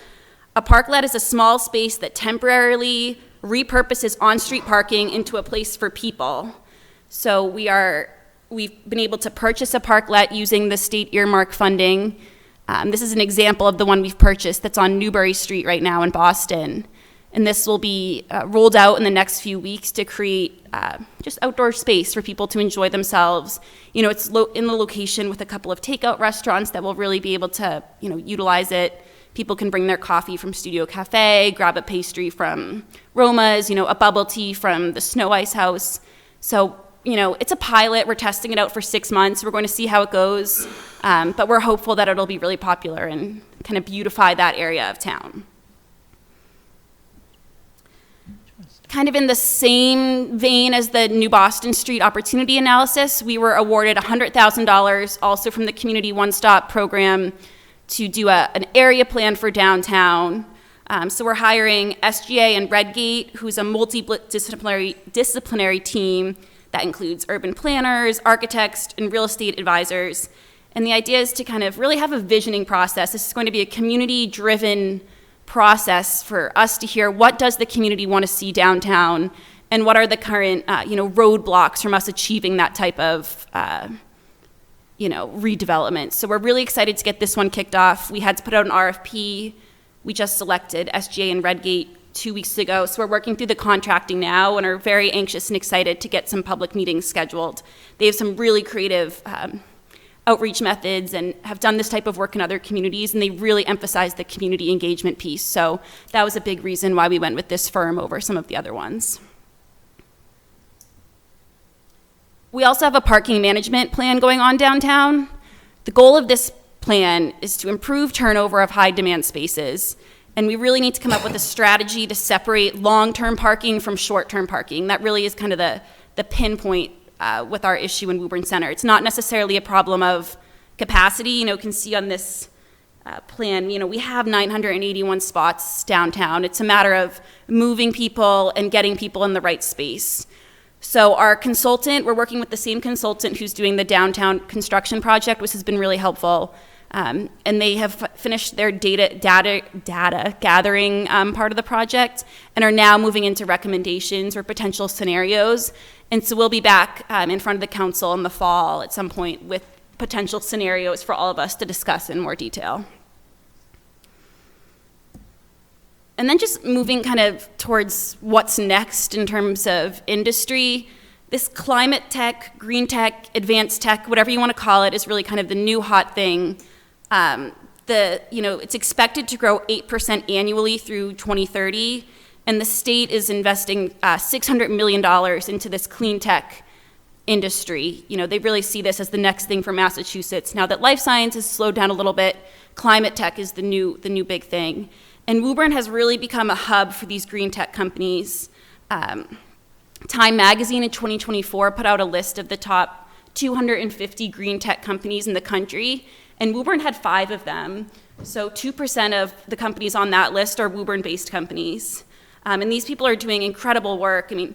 A parklet is a small space that temporarily repurposes on-street parking into a place for people. So we've been able to purchase a parklet using the state earmark funding. This is an example of the one we've purchased that's on Newbury Street right now in Boston. And this will be rolled out in the next few weeks to create just outdoor space for people to enjoy themselves. It's in the location with a couple of takeout restaurants that will really be able to, utilize it. People can bring their coffee from Studio Cafe, grab a pastry from Roma's, a bubble tea from the Snow Ice House. So, it's a pilot. We're testing it out for 6 months. We're going to see how it goes. But we're hopeful that it'll be really popular and kind of beautify that area of town. Kind of in the same vein as the New Boston Street Opportunity Analysis, we were awarded $100,000 also from the Community One Stop program to do an area plan for downtown. So we're hiring SGA and Redgate, who's a multidisciplinary team that includes urban planners, architects, and real estate advisors. And the idea is to kind of really have a visioning process. This is going to be a community-driven process for us to hear what does the community want to see downtown, and what are the current roadblocks from us achieving that type of redevelopment. So we're really excited to get this one kicked off. We had to put out an RFP. We just selected SGA and Redgate 2 weeks ago. So we're working through the contracting now and are very anxious and excited to get some public meetings scheduled. They have some really creative outreach methods and have done this type of work in other communities, and they really emphasize the community engagement piece. So that was a big reason why we went with this firm over some of the other ones. We also have a parking management plan going on downtown. The goal of this plan is to improve turnover of high-demand spaces, and we really need to come up with a strategy to separate long-term parking from short-term parking. That really is kind of the pinpoint with our issue in Woburn Center. It's not necessarily a problem of capacity. You can see on this plan, we have 981 spots downtown. It's a matter of moving people and getting people in the right space. So our consultant, we're working with the same consultant who's doing the downtown construction project, which has been really helpful. And they have finished their data gathering part of the project and are now moving into recommendations or potential scenarios. And so we'll be back in front of the council in the fall at some point with potential scenarios for all of us to discuss in more detail. And then just moving kind of towards what's next in terms of industry, this climate tech, green tech, advanced tech, whatever you want to call it, is really kind of the new hot thing. It's expected to grow 8% annually through 2030, and the state is investing $600 million into this clean tech industry. They really see this as the next thing for Massachusetts. Now that life science has slowed down a little bit, climate tech is the new big thing. And Woburn has really become a hub for these green tech companies. Time Magazine in 2024 put out a list of the top 250 green tech companies in the country, and Woburn had 5 of them. So 2% of the companies on that list are Woburn-based companies. And these people are doing incredible work. I mean,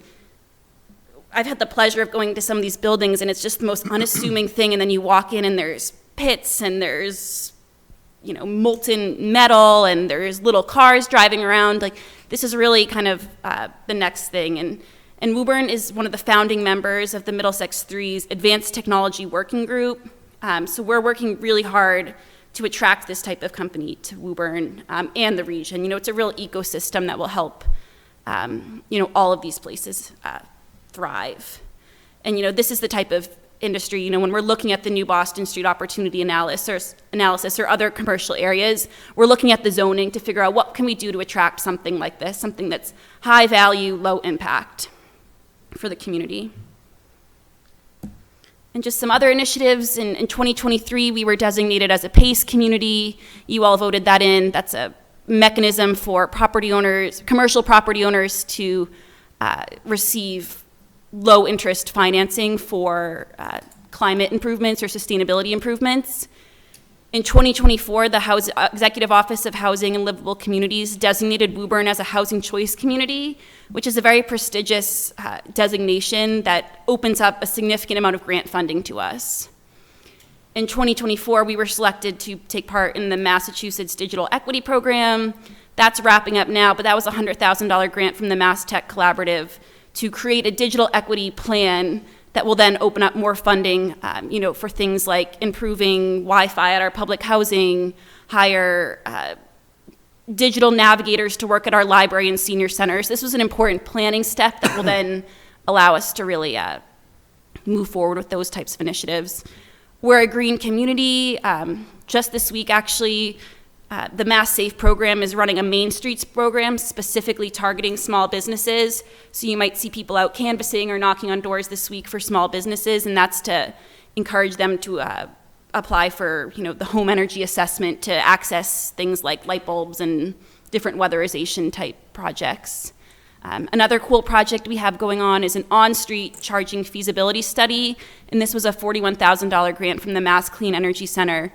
I've had the pleasure of going to some of these buildings, and it's just the most unassuming thing, and then you walk in and there's pits and there's molten metal, and there's little cars driving around. Like, this is really kind of the next thing. And Woburn is one of the founding members of the Middlesex Three's Advanced Technology Working Group. So we're working really hard to attract this type of company to Woburn and the region. It's a real ecosystem that will help, all of these places thrive. And, this is the type of industry, when we're looking at the new Boston Street opportunity analysis or other commercial areas, we're looking at the zoning to figure out what can we do to attract something like this, something that's high value, low impact for the community. And just some other initiatives. In 2023, we were designated as a PACE community. You all voted that in. That's a mechanism for property owners, commercial property owners, to receive low interest financing for climate improvements or sustainability improvements. In 2024, the Executive Office of Housing and Livable Communities designated Woburn as a housing choice community, which is a very prestigious designation that opens up a significant amount of grant funding to us. In 2024, we were selected to take part in the Massachusetts Digital Equity Program. That's wrapping up now, but that was a $100,000 grant from the Mass Tech Collaborative to create a digital equity plan that will then open up more funding, for things like improving Wi-Fi at our public housing, hire digital navigators to work at our library and senior centers. This was an important planning step that will then allow us to really move forward with those types of initiatives. We're a green community. Just this week, actually, the Mass Safe program is running a Main Streets program specifically targeting small businesses. So you might see people out canvassing or knocking on doors this week for small businesses, and that's to encourage them to apply for, the home energy assessment to access things like light bulbs and different weatherization type projects. Another cool project we have going on is an on-street charging feasibility study, and this was a $41,000 grant from the Mass Clean Energy Center.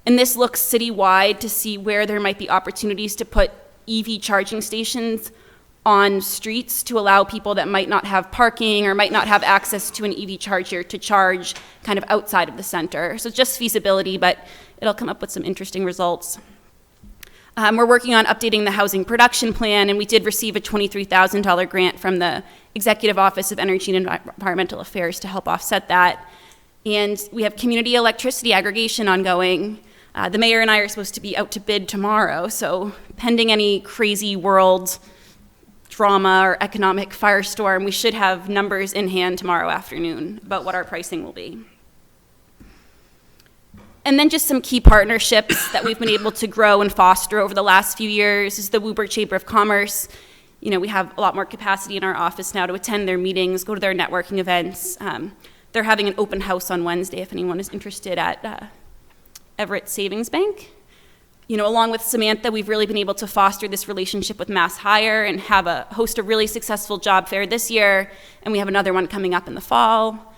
And this looks citywide to see where there might be opportunities to put EV charging stations on streets to allow people that might not have parking or might not have access to an EV charger to charge kind of outside of the center. So it's just feasibility, but it'll come up with some interesting results. We're working on updating the housing production plan, and we did receive a $23,000 grant from the Executive Office of Energy and Environmental Affairs to help offset that. And we have community electricity aggregation ongoing. The mayor and I are supposed to be out to bid tomorrow, so pending any crazy world drama or economic firestorm, we should have numbers in hand tomorrow afternoon about what our pricing will be. And then just some key partnerships that we've been able to grow and foster over the last few years is the Woburn Chamber of Commerce. You know, we have a lot more capacity in our office now to attend their meetings, go to their networking events. They're having an open house on Wednesday if anyone is interested at Everett Savings Bank. You know, along with Samantha, we've really been able to foster this relationship with Mass Hire and host a really successful job fair this year, and we have another one coming up in the fall.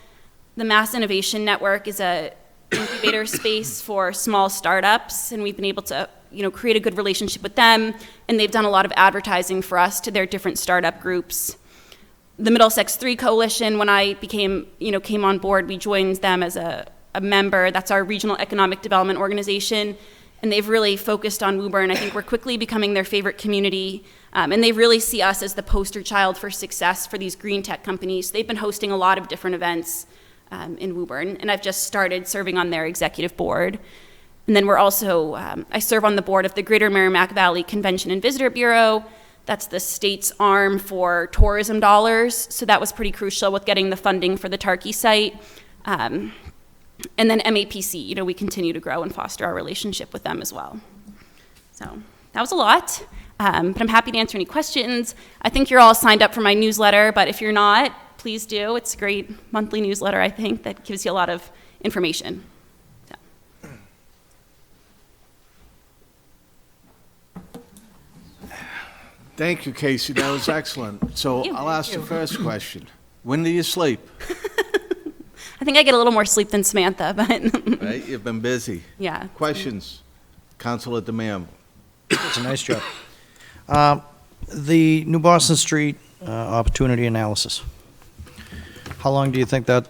The Mass Innovation Network is a incubator space for small startups, and we've been able to, you know, create a good relationship with them, and they've done a lot of advertising for us to their different startup groups. The Middlesex 3 Coalition, when I came on board, we joined them as a member. That's our regional economic development organization, and they've really focused on Woburn. I think we're quickly becoming their favorite community, and they really see us as the poster child for success for these green tech companies. They've been hosting a lot of different events in Woburn, and I've just started serving on their executive board. And then we're also, I serve on the board of the Greater Merrimack Valley Convention and Visitor Bureau. That's the state's arm for tourism dollars, so that was pretty crucial with getting the funding for the Tarkey site. And then MAPC, you know, we continue to grow and foster our relationship with them as well. So that was a lot, but I'm happy to answer any questions. I think you're all signed up for my newsletter, but if you're not, please do. It's a great monthly newsletter, I think, that gives you a lot of information. So. Thank you, Casey. That was excellent. So I'll ask the first question. When do you sleep? I think I get a little more sleep than Samantha, but Right? You've been busy. yeah. Questions? Councilor DeMam. It's a nice job. The New Boston Street opportunity analysis. How long do you think that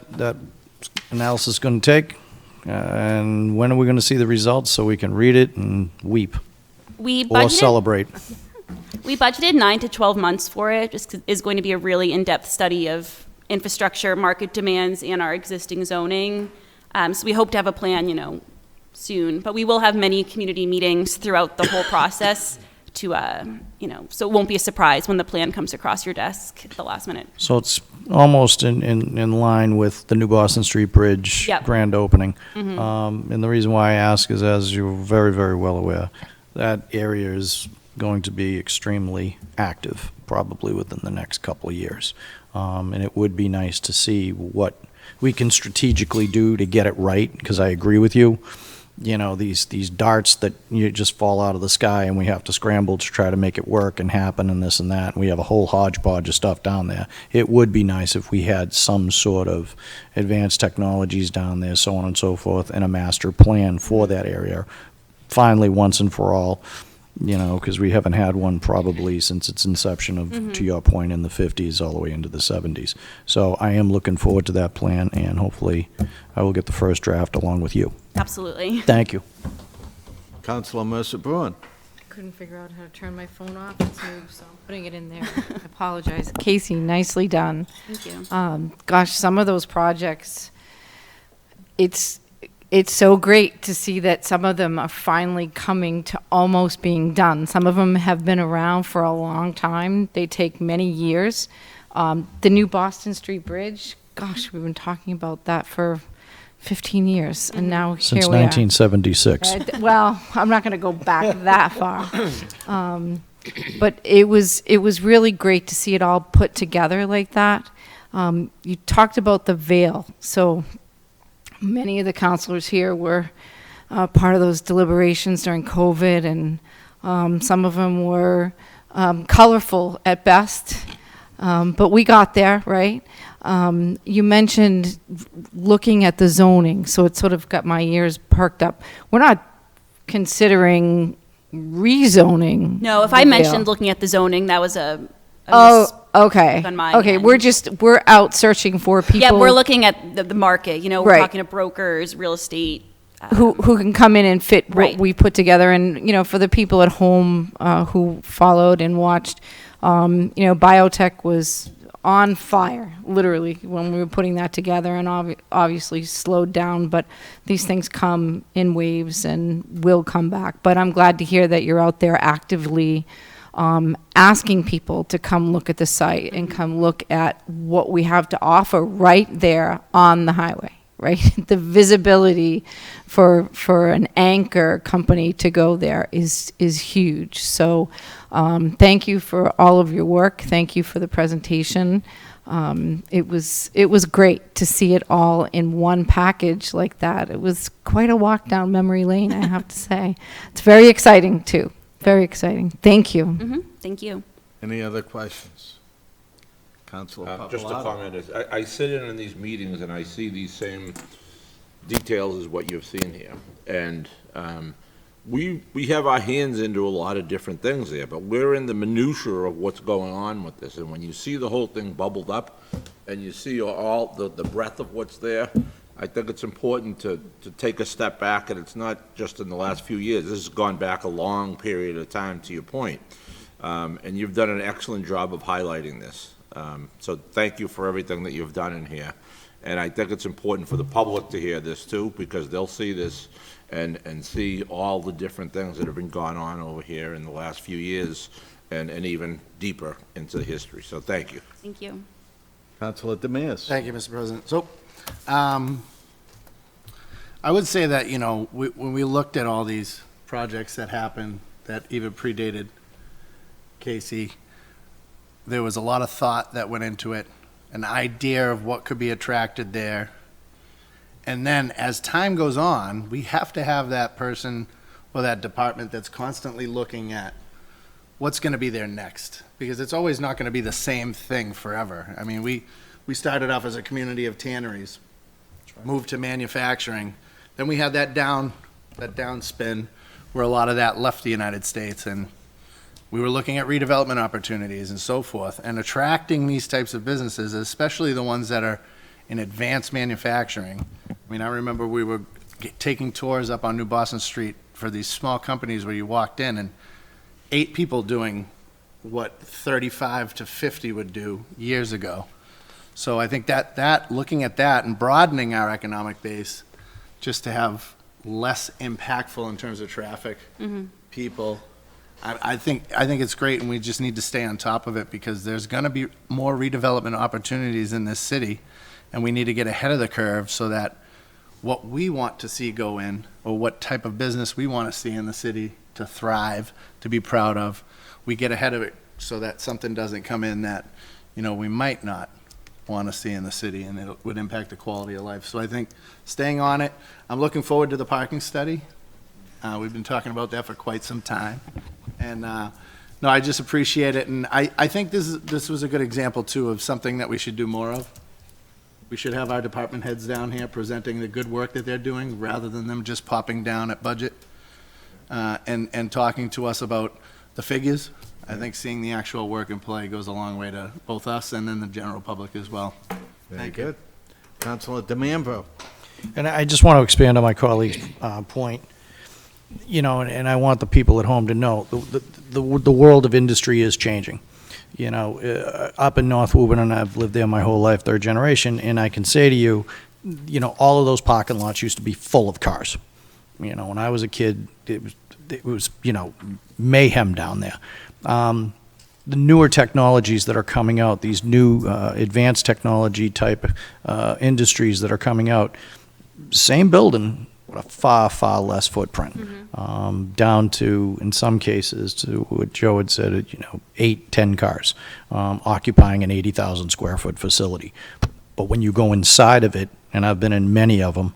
analysis is going to take? And when are we going to see the results so we can read it and weep We or budgeted, celebrate? we budgeted 9 to 12 months for it. Just 'cause it's going to be a really in-depth study of infrastructure, market demands, and our existing zoning. So we hope to have a plan, you know, soon. But we will have many community meetings throughout the whole process to, you know, so it won't be a surprise when the plan comes across your desk at the last minute. So it's almost in line with the New Boston Street Bridge Yep. grand opening. And the reason why I ask is, as you're very, very well aware, that area is going to be extremely active, probably within the next couple of years. And it would be nice to see what we can strategically do to get it right, because I agree with you. You know, these darts that you just fall out of the sky and we have to scramble to try to make it work and happen and this and that. And we have a whole hodgepodge of stuff down there. It would be nice if we had some sort of advanced technologies down there, so on and so forth, and a master plan for that area. Finally, once and for all, you know, because we haven't had one probably since its inception of, to your point, in the 50s all the way into the 70s. So I am looking forward to that plan, and hopefully I will get the first draft along with you. Absolutely. Thank you. Councilor Mercer Bruin. I couldn't figure out how to turn my phone off. It's new, so I'm putting it in there. I apologize. Casey, nicely done. Thank you. Gosh, some of those projects, it's so great to see that some of them are finally coming to almost being done. Some of them have been around for a long time. They take many years. The new Boston Street Bridge, gosh, we've been talking about that for 15 years, and now here Since we are. 1976. Well, I'm not going to go back that far. But it was really great to see it all put together like that. You talked about the Vale, so many of the counselors here were part of those deliberations during COVID, and some of them were colorful at best, but we got there, right? You mentioned looking at the zoning, so it sort of got my ears perked up. We're not considering rezoning. No, if the I Vale. mentioned looking at the zoning, that was a Oh, okay. on my Okay, end. we're out searching for people. Yeah, we're looking at the market, you know, we're Right. talking to brokers, real estate. who can come in and fit what Right. we put together. And, you know, for the people at home who followed and watched, you know, biotech was on fire, literally, when we were putting that together, and obviously slowed down, but these things come in waves and will come back. But I'm glad to hear that you're out there actively asking people to come look at the site and come look at what we have to offer right there on the highway, right? The visibility for an anchor company to go there is huge. So thank you for all of your work. Thank you for the presentation. It was great to see it all in one package like that. It was quite a walk down memory lane, I have to say. It's very exciting too. Very exciting. Thank you. Thank you. Any other questions? Councilor Papalato? Just a comment, is I sit in these meetings and I see these same details as what you've seen here. And we have our hands into a lot of different things there, but we're in the minutia of what's going on with this. And when you see the whole thing bubbled up and you see all the breadth of what's there, I think it's important to take a step back, and it's not just in the last few years. This has gone back a long period of time, to your point. And you've done an excellent job of highlighting this. So thank you for everything that you've done in here. And I think it's important for the public to hear this too, because they'll see this and see all the different things that have been going on over here in the last few years and even deeper into the history. So thank you. Thank you. Councilor Demers? Thank you, Mr. President. So, I would say that, you know, when we looked at all these projects that happened that even predated Casey, there was a lot of thought that went into it, an idea of what could be attracted there. And then as time goes on, we have to have that person or that department that's constantly looking at what's going to be there next, because it's always not going to be the same thing forever. I mean, we started off as a community of tanneries, moved to manufacturing. Then we had that downspin where a lot of that left the United States, and we were looking at redevelopment opportunities and so forth, and attracting these types of businesses, especially the ones that are in advanced manufacturing. I mean, I remember we were taking tours up on New Boston Street for these small companies where you walked in and 8 people doing what 35 to 50 would do years ago. So I think that looking at that and broadening our economic base just to have less impactful in terms of traffic, people, I think it's great, and we just need to stay on top of it, because there's going to be more redevelopment opportunities in this city, and we need to get ahead of the curve so that what we want to see go in, or what type of business we want to see in the city to thrive, to be proud of, we get ahead of it so that something doesn't come in that, you know, we might not want to see in the city, and it would impact the quality of life. So I think staying on it. I'm looking forward to the parking study. We've been talking about that for quite some time. And no, I just appreciate it. And I think this was a good example, too, of something that we should do more of. We should have our department heads down here presenting the good work that they're doing, rather than them just popping down at budget and talking to us about the figures. I think seeing the actual work in play goes a long way to both us and then the general public as well. Very good. Councilor DeMambro? And I just want to expand on my colleague's point, you know, and I want the people at home to know, the world of industry is changing. You know, up in North Woburn, and I've lived there my whole life, third generation, and I can say to you, you know, all of those parking lots used to be full of cars. You know, when I was a kid, it was you know, mayhem down there. The newer technologies that are coming out, these new advanced technology type industries that are coming out, same building, but a far, far less footprint. Down to, in some cases, to what Joe had said, you know, 8-10 cars occupying an 80,000 square foot facility. But when you go inside of it, and I've been in many of them,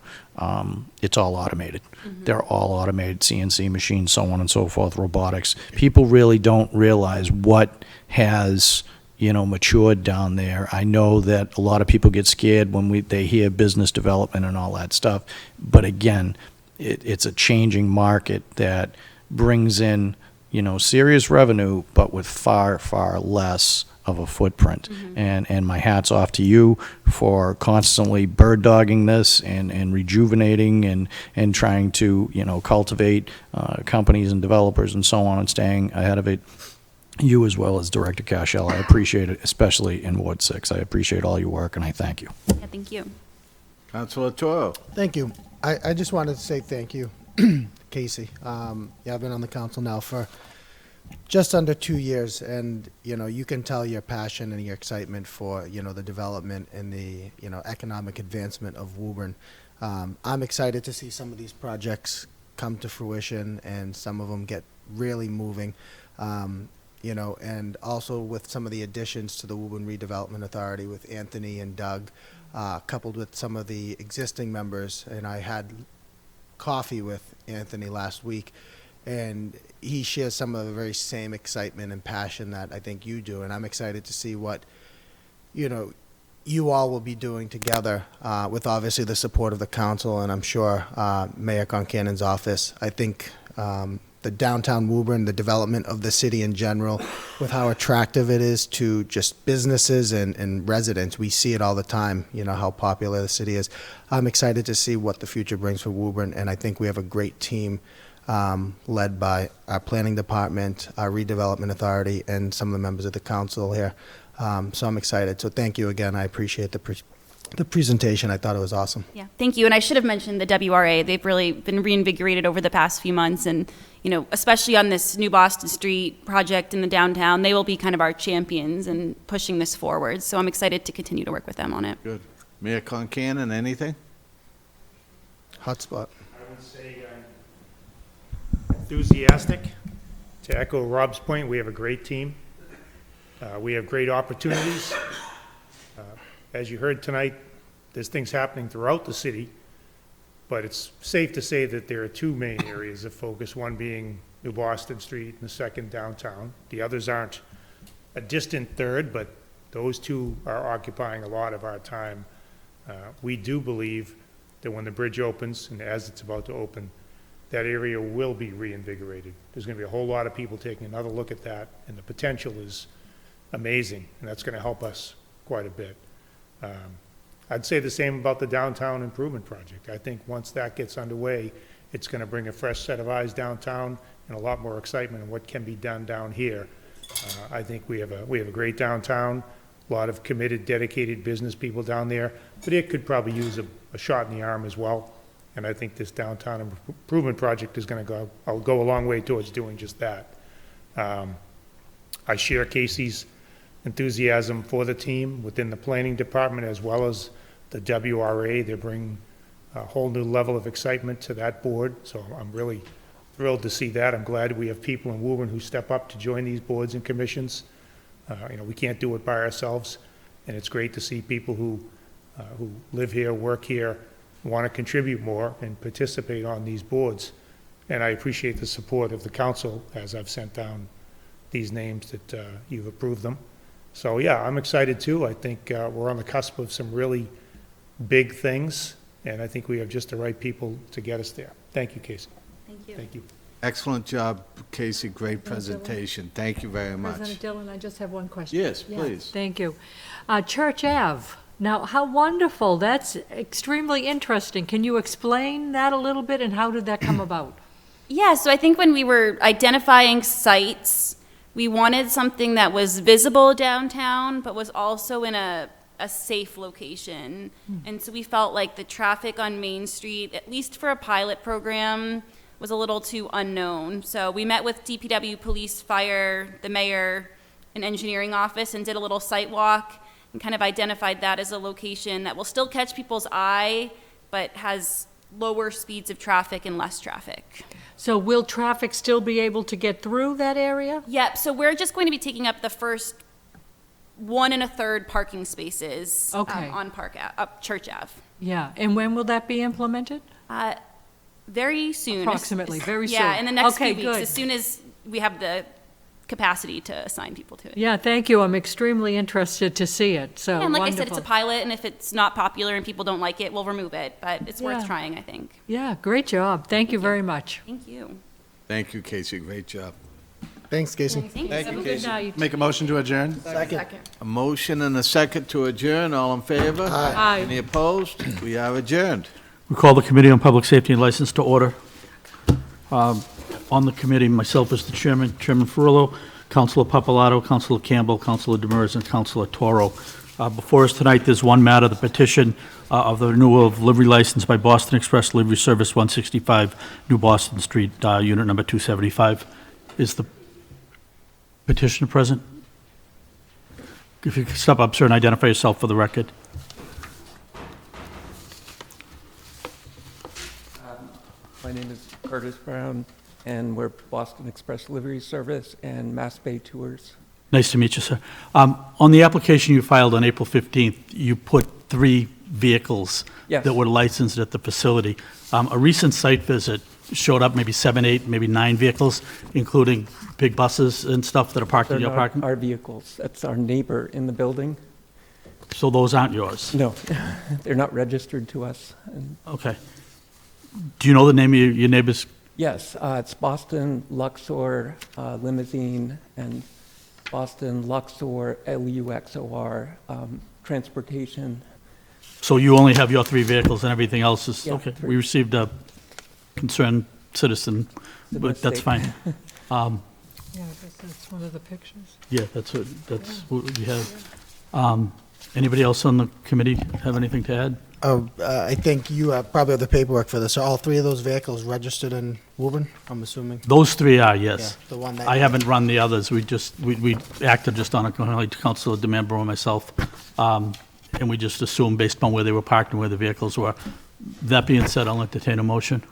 it's all automated. They're all automated, CNC machines, so on and so forth, robotics. People really don't realize what has, you know, matured down there. I know that a lot of people get scared when they hear business development and all that stuff. But again, it's a changing market that brings in, you know, serious revenue, but with far, far less of a footprint. And my hat's off to you for constantly bird dogging this and rejuvenating and trying to, you know, cultivate companies and developers and so on, and staying ahead of it. you as well as Director Cashel. I appreciate it, especially in Ward 6. I appreciate all your work, and I thank you. Yeah, thank you. Councilor Toro. Thank you. I just wanted to say thank you, Casey. Yeah, I've been on the council now for just under 2 years, and, you know, you can tell your passion and your excitement for, you know, the development and the, you know, economic advancement of Woburn. I'm excited to see some of these projects come to fruition and some of them get really moving. You know, and also with some of the additions to the Woburn Redevelopment Authority with Anthony and Doug, coupled with some of the existing members, and I had coffee with Anthony last week, and he shares some of the very same excitement and passion that I think you do, and I'm excited to see what, you know, you all will be doing together with obviously the support of the council, and I'm sure Mayor Concannon's office. I think the downtown Woburn, the development of the city in general, with how attractive it is to just businesses and residents. We see it all the time, you know, how popular the city is. I'm excited to see what the future brings for Woburn, and I think we have a great team led by our planning department, our redevelopment authority, and some of the members of the council here. So I'm excited. So thank you again. I appreciate the presentation. I thought it was awesome. Yeah, thank you. And I should have mentioned the WRA. They've really been reinvigorated over the past few months. And, you know, especially on this new Boston Street project in the downtown, they will be kind of our champions in pushing this forward. So I'm excited to continue to work with them on it. Good. Mayor Concanon, anything? Hotspot. I would say enthusiastic. To echo Rob's point, we have a great team. We have great opportunities. As you heard tonight, there's things happening throughout the city, but it's safe to say that there are two main areas of focus, one being New Boston Street and the second downtown. The others aren't a distant third, but those two are occupying a lot of our time. We do believe that when the bridge opens, and as it's about to open, that area will be reinvigorated. There's going to be a whole lot of people taking another look at that, and the potential is amazing, and that's going to help us quite a bit. I'd say the same about the downtown improvement project. I think once that gets underway, it's going to bring a fresh set of eyes downtown and a lot more excitement in what can be done down here. I think we have a great downtown, a lot of committed, dedicated business people down there, but it could probably use a shot in the arm as well. And I think this downtown improvement project is going to go a long way towards doing just that. I share Casey's enthusiasm for the team within the planning department as well as the WRA. They bring a whole new level of excitement to that board, so I'm really thrilled to see that. I'm glad we have people in Woburn who step up to join these boards and commissions. You know, we can't do it by ourselves, and it's great to see people who live here, work here, want to contribute more and participate on these boards. And I appreciate the support of the council as I've sent down these names that you've approved them. So yeah, I'm excited too. I think we're on the cusp of some really big things, and I think we have just the right people to get us there. Thank you, Casey. Thank you. Thank you. Excellent job, Casey. Great presentation. Thank you very much. President Dillon, I just have one question. Yes, Yeah, please. Thank you. Church Ave. Now, how wonderful. That's extremely interesting. Can you explain that a little bit, and how did that come about? Yeah, so I think when we were identifying sites, we wanted something that was visible downtown, but was also in a safe location. And so we felt like the traffic on Main Street, at least for a pilot program, was a little too unknown. So we met with DPW, police, fire, the mayor, and engineering office, and did a little site walk and kind of identified that as a location that will still catch people's eye, but has lower speeds of traffic and less traffic. So will traffic still be able to get through that area? Yep, so we're just going to be taking up the first 1 1/3 parking spaces Okay. on up Church Ave. Yeah, and when will that be implemented? Very soon. Approximately, very soon. Yeah, in the next Okay, few weeks, good. as soon as we have the capacity to assign people to it. Yeah, thank you. I'm extremely interested to see it, so Yeah, and like I said, it's a wonderful. pilot, and if it's not popular and people don't like it, we'll remove it, but it's worth Yeah. trying, I think. Yeah, great job. Thank you very much. Thank you. Thank you, Casey. Great job. Thanks, Casey. Thank Have a good night. Make a motion to adjourn? Second. A motion and a second to adjourn. All in favor? Aye. Any opposed? We are adjourned. We call the Committee on Public Safety and License to order. On the committee, myself as the chairman, Chairman Ferrillo, Councilor Papalato, Councilor Campbell, Councilor Demers, and Councilor Toro. Before us tonight, there's one matter, the petition of the renewal of livery license by Boston Express Livery Service, 165 New Boston Street, unit number 275. Is the petitioner present? If you could step up, sir, and identify yourself for the record. My name is Curtis Brown, and we're Boston Express Livery Service and Mass Bay Tours. Nice to meet you, sir. On the application you filed on April 15th, you put 3 vehicles Yes. that were licensed at the facility. A recent site visit showed up maybe 7, 8, maybe 9 vehicles, including big buses and stuff that are parked in They're your not parking. our vehicles. That's our neighbor in the building. So those aren't yours? No, they're not registered to us. And Okay. Do you know the name of your neighbor's? yes, it's Boston Luxor Limousine and Boston Luxor, Luxor, Transportation. So you only have your 3 vehicles and everything else is, Yeah, okay. 3. We received a concerned citizen, It's a but that's mistake. fine. Yeah, I guess that's one of the pictures. Yeah, that's what we have. Anybody else on the committee have anything to add? I think you probably have the paperwork for this. Are all 3 of those vehicles registered in Woburn, I'm assuming? Those 3 are, yes. Yeah, the one that- I haven't run the others. We acted just on it, like Councilor DeMambro and myself. And we just assumed based on where they were parked and where the vehicles were. That being said, I'll entertain a motion.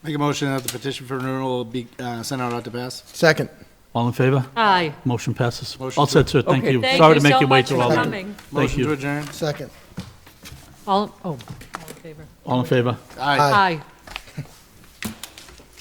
Make a motion that the petition for renewal be sent out to pass. Second. All in favor? Aye. Motion passes. Motion All to- set, sir. Thank Okay. you. Thank Sorry you to make so you wait much through for all that. coming. Thank Motion to you. adjourn. Second. All in favor? All in favor? Aye. Aye.